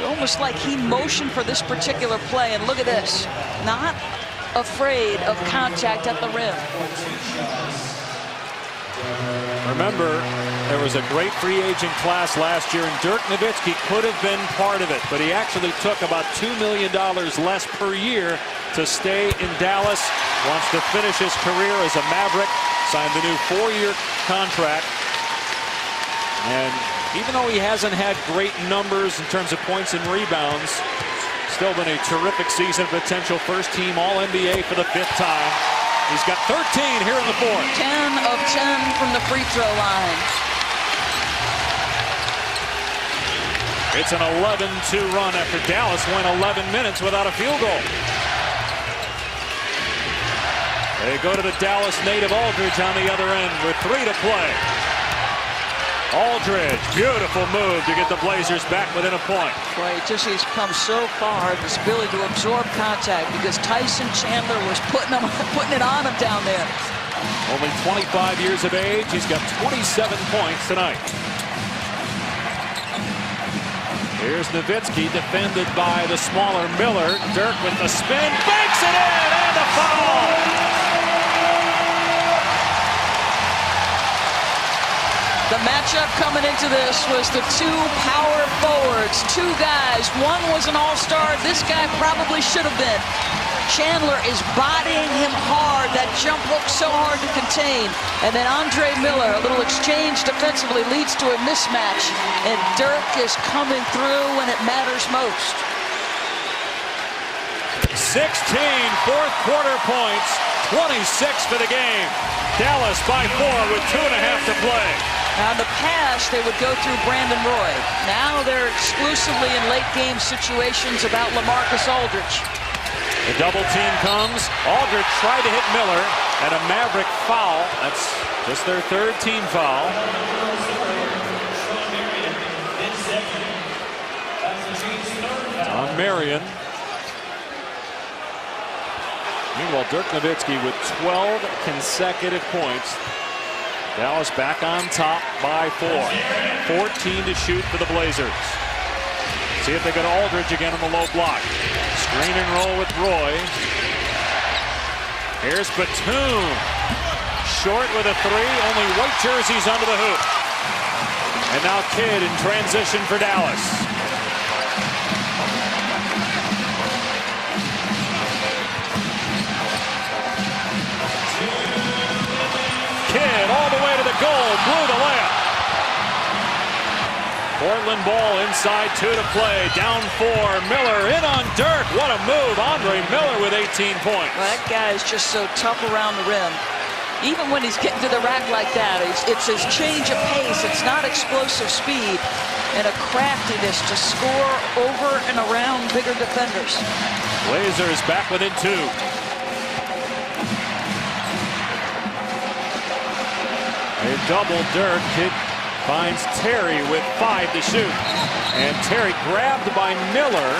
Almost like he motioned for this particular play, and look at this. Not afraid of contact at the rim. Remember, there was a great free agent class last year, and Dirk Nowitzki could have been part of it, but he actually took about $2 million less per year to stay in Dallas. Wants to finish his career as a Maverick, signed the new 4-year contract. And even though he hasn't had great numbers in terms of points and rebounds, still been a terrific season, potential first-team All-NBA for the 5th time. He's got 13 here in the 4th. 10 of 10 from the free throw line. It's an 11-2 run after Dallas went 11 minutes without a field goal. They go to the Dallas native Aldridge on the other end with 3 to play. Aldridge, beautiful move to get the Blazers back within a point. Boy, he's come so far, this ability to absorb contact, because Tyson Chandler was putting it on him down there. Only 25 years of age. He's got 27 points tonight. Here's Nowitzki, defended by the smaller Miller. Dirk with the spin, banks it in, and the foul. The matchup coming into this was the 2 power forwards, 2 guys. One was an all-star. This guy probably should have been. Chandler is bodying him hard. That jump hook so hard to contain. And then Andre Miller, a little exchange defensively, leads to a mismatch. And Dirk is coming through when it matters most. 16 fourth quarter points, 26 for the game. Dallas by 4 with 2.5 to play. Now in the past, they would go through Brandon Roy. Now they're exclusively in late game situations about LaMarcus Aldridge. The double team comes. Aldridge tried to hit Miller, and a Maverick foul. That's just their 3rd team foul. On Marion. Meanwhile, Dirk Nowitzki with 12 consecutive points. Dallas back on top by 4. 14 to shoot for the Blazers. See if they go to Aldridge again on the low block. Screen and roll with Roy. Here's Batum. Short with a 3. Only white jerseys under the hoop. And now Kidd in transition for Dallas. Kidd all the way to the goal, blew the layup. Portland ball inside, 2 to play, down 4. Miller in on Dirk. What a move. Andre Miller with 18 points. Well, that guy is just so tough around the rim. Even when he's getting to the rack like that, it's his change of pace. It's not explosive speed, and a craftiness to score over and around bigger defenders. Blazers back within 2. A double Dirk. Kidd finds Terry with 5 to shoot. And Terry grabbed by Miller.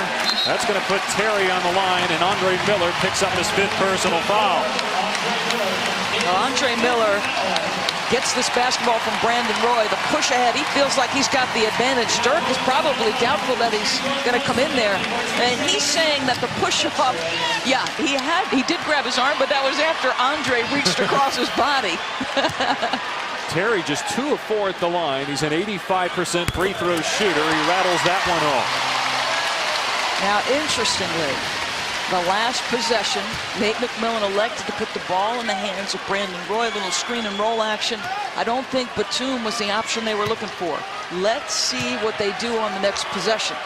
That's going to put Terry on the line, and Andre Miller picks up his 5th personal foul. Now, Andre Miller gets this basketball from Brandon Roy. The push ahead, he feels like he's got the advantage. Dirk is probably doubtful that he's going to come in there. And he's saying that the push up, yeah, he did grab his arm, but that was after Andre reached across his body. Terry just 2 of 4 at the line. He's an 85% free throw shooter. He rattles that one off. Now, interestingly, the last possession, Nate McMillan elected to put the ball in the hands of Brandon Roy. A little screen and roll action. I don't think Batum was the option they were looking for. Let's see what they do on the next possession.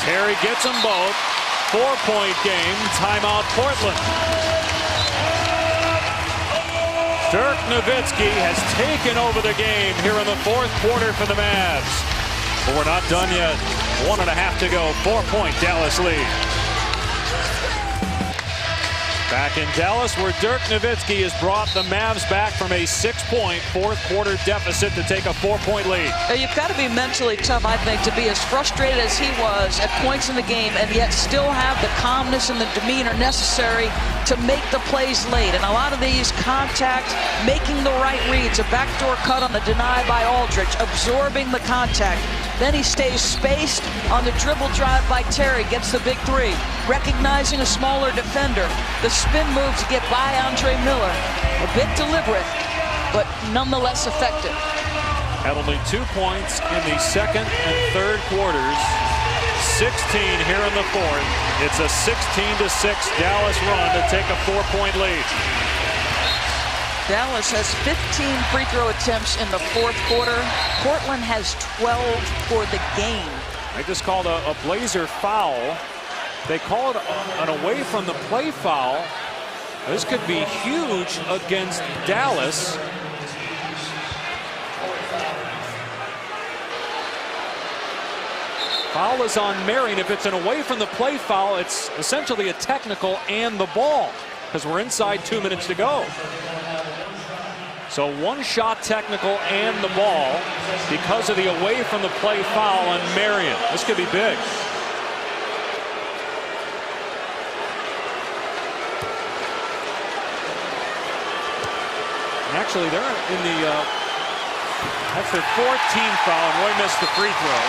Terry gets them both. 4-point game. Timeout Portland. Dirk Nowitzki has taken over the game here in the 4th quarter for the Mavs. But we're not done yet. 1.5 to go. 4-point Dallas lead. Back in Dallas, where Dirk Nowitzki has brought the Mavs back from a 6-point 4th quarter deficit to take a 4-point lead. You've got to be mentally tough, I think, to be as frustrated as he was at points in the game and yet still have the calmness and the demeanor necessary to make the plays late. And a lot of these contact, making the right reads, a backdoor cut on the deny by Aldridge, absorbing the contact. Then he stays spaced on the dribble drive by Terry, gets the big 3. Recognizing a smaller defender. The spin move to get by Andre Miller. A bit deliberate, but nonetheless effective. Had only 2 points in the 2nd and 3rd quarters. 16 here in the 4th. It's a 16-6 Dallas run to take a 4-point lead. Dallas has 15 free throw attempts in the 4th quarter. Portland has 12 for the game. They just called a Blazer foul. They call it an away from the play foul. This could be huge against Dallas. Foul is on Marion. If it's an away from the play foul, it's essentially a technical and the ball, because we're inside 2 minutes to go. So one shot technical and the ball because of the away from the play foul on Marion. This could be big. Actually, they're in the, that's their 14th foul, and Roy missed the free throw.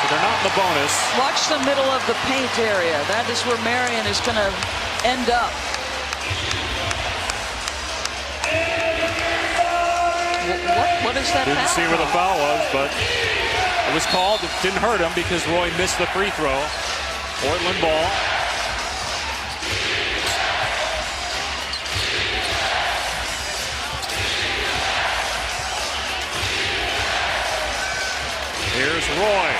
So they're not in the bonus. Watch the middle of the paint area. That is where Marion is going to end up. What is that? Didn't see where the foul was, but it was called. It didn't hurt him because Roy missed the free throw. Portland ball. Here's Roy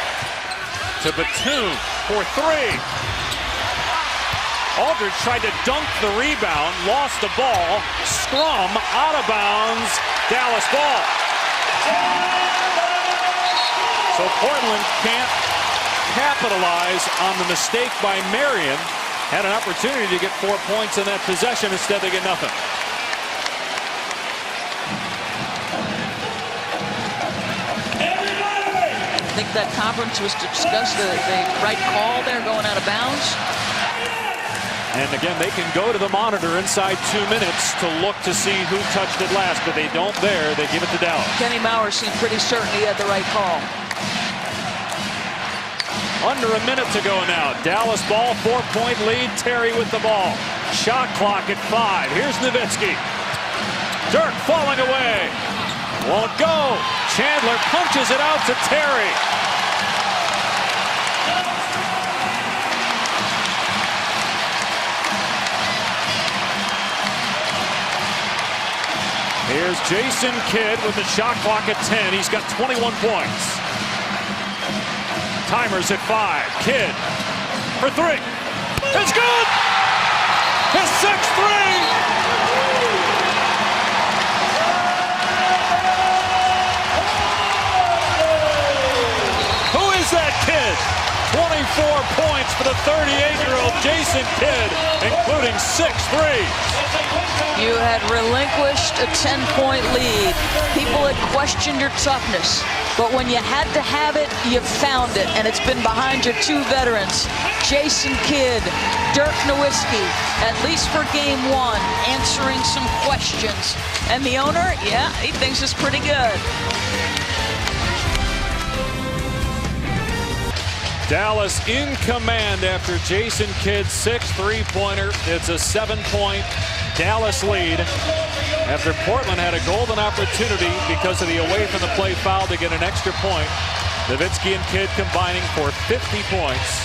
to Batum for three. Aldridge tried to dunk the rebound, lost the ball, scrum, out of bounds, Dallas ball. So Portland can't capitalize on the mistake by Marion. Had an opportunity to get 4 points in that possession. Instead, they get nothing. I think that conference was to discuss the right call there, going out of bounds. And again, they can go to the monitor inside 2 minutes to look to see who touched it last, but they don't there. They give it to Dallas. Kenny Maurer seemed pretty certain he had the right call. Under a minute to go now. Dallas ball, 4-point lead. Terry with the ball. Shot clock at 5. Here's Nowitzki. Dirk falling away. Won't go. Chandler punches it out to Terry. Here's Jason Kidd with the shot clock at 10. He's got 21 points. Timer's at 5. Kidd for 3. It's good! His 6th three! That kid, 24 points for the 38-year-old Jason Kidd, including 6 threes. You had relinquished a 10-point lead. People had questioned your toughness, but when you had to have it, you found it, and it's been behind your 2 veterans, Jason Kidd, Dirk Nowitzki, at least for game 1, answering some questions. And the owner, yeah, he thinks it's pretty good. Dallas in command after Jason Kidd's 6th three-pointer. It's a 7-point Dallas lead after Portland had a golden opportunity because of the away from the play foul to get an extra point. Nowitzki and Kidd combining for 50 points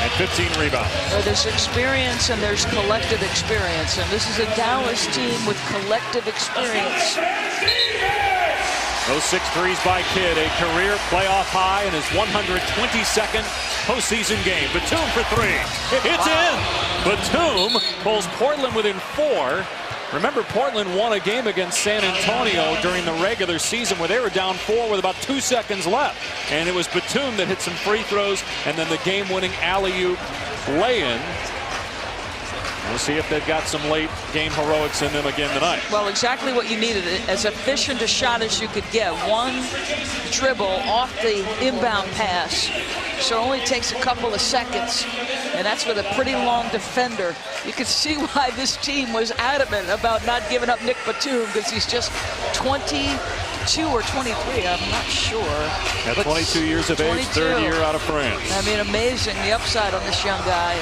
and 15 rebounds. Well, there's experience and there's collective experience, and this is a Dallas team with collective experience. Those 6 threes by Kidd, a career playoff high in his 122nd postseason game. Batum for 3. It's in. Batum pulls Portland within 4. Remember, Portland won a game against San Antonio during the regular season where they were down 4 with about 2 seconds left. And it was Batum that hit some free throws and then the game-winning alley-oop lay-in. We'll see if they've got some late game heroics in them again tonight. Well, exactly what you needed. As efficient a shot as you could get. One dribble off the inbound pass. So it only takes a couple of seconds. And that's with a pretty long defender. You can see why this team was adamant about not giving up Nick Batum, because he's just 22 or 23, I'm not sure. At 22 years of age, 3rd year out of France. I mean, amazing, the upside on this young guy.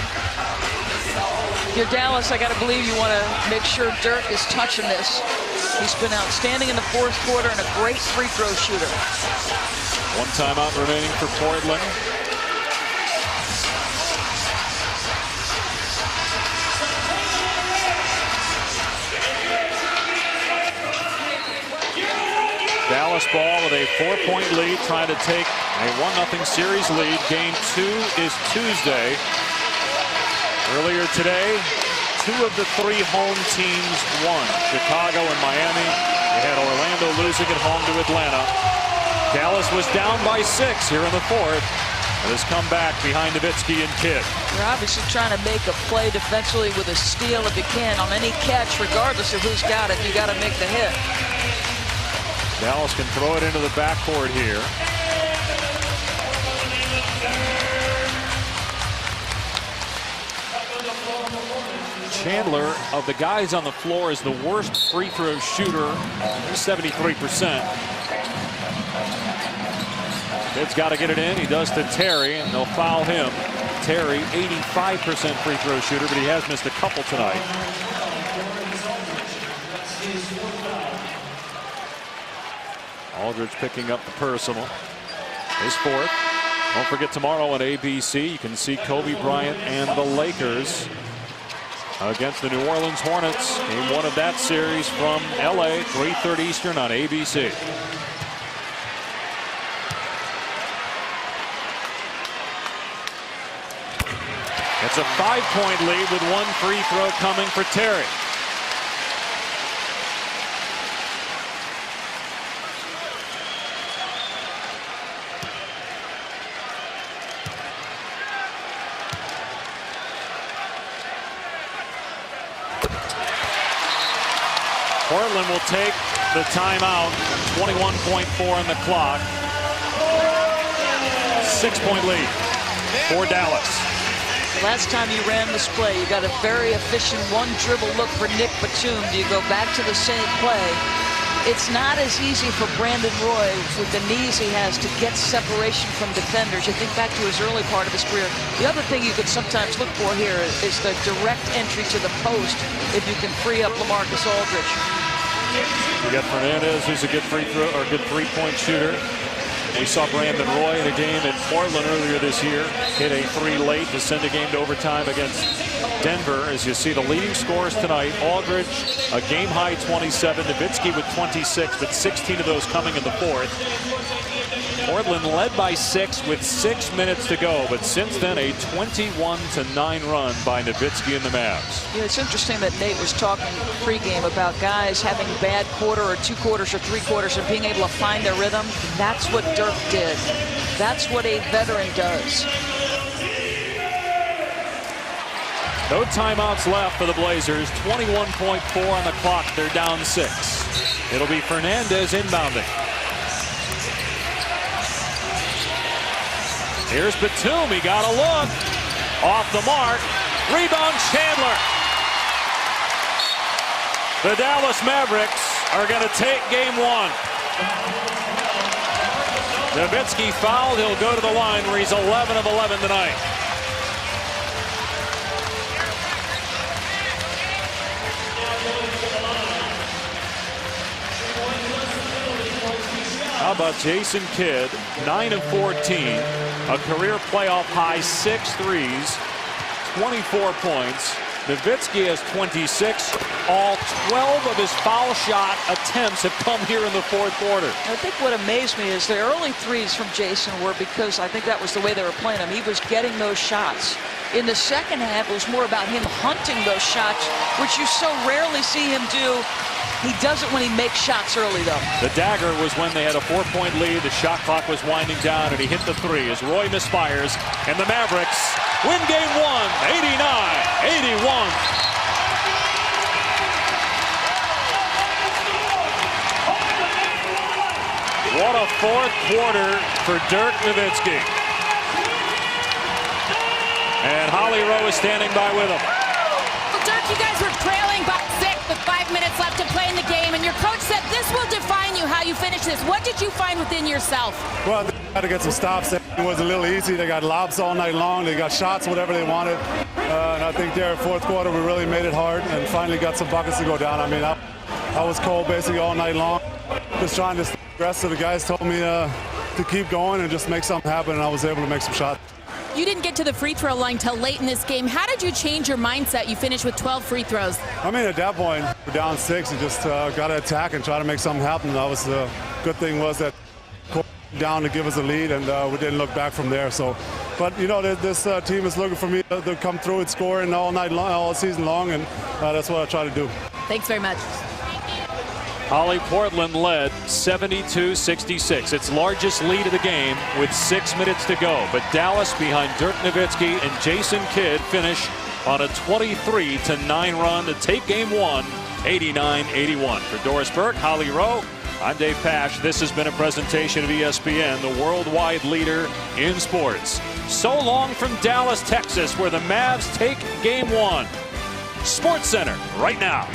If you're Dallas, I got to believe you want to make sure Dirk is touching this. He's been outstanding in the 4th quarter and a great free throw shooter. 1 timeout remaining for Portland. Dallas ball with a 4-point lead, trying to take a 1-0 series lead. Game 2 is Tuesday. Earlier today, 2 of the 3 home teams won. Chicago and Miami. You had Orlando losing at home to Atlanta. Dallas was down by 6 here in the 4th. has come back behind Nowitzki and Kidd. You're obviously trying to make a play defensively with a steal if you can on any catch, regardless of who's got it. You got to make the hit. Dallas can throw it into the backcourt here. Chandler, of the guys on the floor, is the worst free throw shooter, 73%. Kidd's got to get it in. He does to Terry, and they'll foul him. Terry, 85% free throw shooter, but he has missed a couple tonight. Aldridge picking up the personal. His fourth. Don't forget, tomorrow on ABC, you can see Kobe Bryant and the Lakers against the New Orleans Hornets. Game one of that series from LA, 3:30 Eastern on ABC. It's a 5-point lead with one free throw coming for Terry. Portland will take the timeout. 21.4 on the clock. 6-point lead for Dallas. Last time you ran this play, you got a very efficient one dribble look for Nick Batum. Do you go back to the same play? It's not as easy for Brandon Roy with the knees he has to get separation from defenders. You think back to his early part of his career. The other thing you could sometimes look for here is the direct entry to the post if you can free up LaMarcus Aldridge. We got Fernandez, who's a good free throw or good three-point shooter. We saw Brandon Roy in a game in Portland earlier this year hit a three late to send a game to overtime against Denver. As you see the leading scorers tonight, Aldridge a game high 27, Nowitzki with 26, but 16 of those coming in the fourth. Portland led by 6 with 6 minutes to go, but since then a 21-9 run by Nowitzki and the Mavs. Yeah, it's interesting that Nate was talking pregame about guys having bad quarter or 2 quarters or 3 quarters and being able to find their rhythm. That's what Dirk did. That's what a veteran does. No timeouts left for the Blazers. 21.4 on the clock. They're down 6. It'll be Fernandez inbounding. Here's Batum. He got a look. Off the mark. Rebound Chandler. The Dallas Mavericks are going to take game 1. Nowitzki fouled. He'll go to the line where he's 11 of 11 tonight. How about Jason Kidd, 9 of 14, a career playoff high 6 threes, 24 points. Nowitzki has 26. All 12 of his foul shot attempts have come here in the fourth quarter. I think what amazed me is the early threes from Jason were because I think that was the way they were playing him. He was getting those shots. In the second half, it was more about him hunting those shots, which you so rarely see him do. He does it when he makes shots early, though. The dagger was when they had a 4-point lead. The shot clock was winding down, and he hit the 3 as Roy misfires. And the Mavericks win game 1, 89-81. What a fourth quarter for Dirk Nowitzki. And Holly Rowe is standing by with him. Well, Dirk, you guys were trailing by 6 with 5 minutes left to play in the game, and your coach said this will define you how you finish this. What did you find within yourself? Well, they had to get some stops. It was a little easy. They got lobs all night long. They got shots, whatever they wanted. And I think there in fourth quarter, we really made it hard and finally got some buckets to go down. I mean, I was cold basically all night long. Just trying to stay aggressive. The guys told me to keep going and just make something happen, and I was able to make some shots. You didn't get to the free throw line till late in this game. How did you change your mindset? You finished with 12 free throws. I mean, at that point, we're down 6. You just got to attack and try to make something happen. That was the good thing was that down to give us a lead, and we didn't look back from there. So, but you know, this team is looking for me to come through and scoring all night long, all season long, and that's what I try to do. Thanks very much. Holly, Portland led 72-66. Its largest lead of the game with 6 minutes to go. But Dallas behind Dirk Nowitzki and Jason Kidd finish on a 23-9 run to take game one, 89-81. For Doris Burke, Holly Rowe, I'm Dave Pash. This has been a presentation of ESPN, the worldwide leader in sports. So long from Dallas, Texas, where the Mavs take game one. Sports Center right now.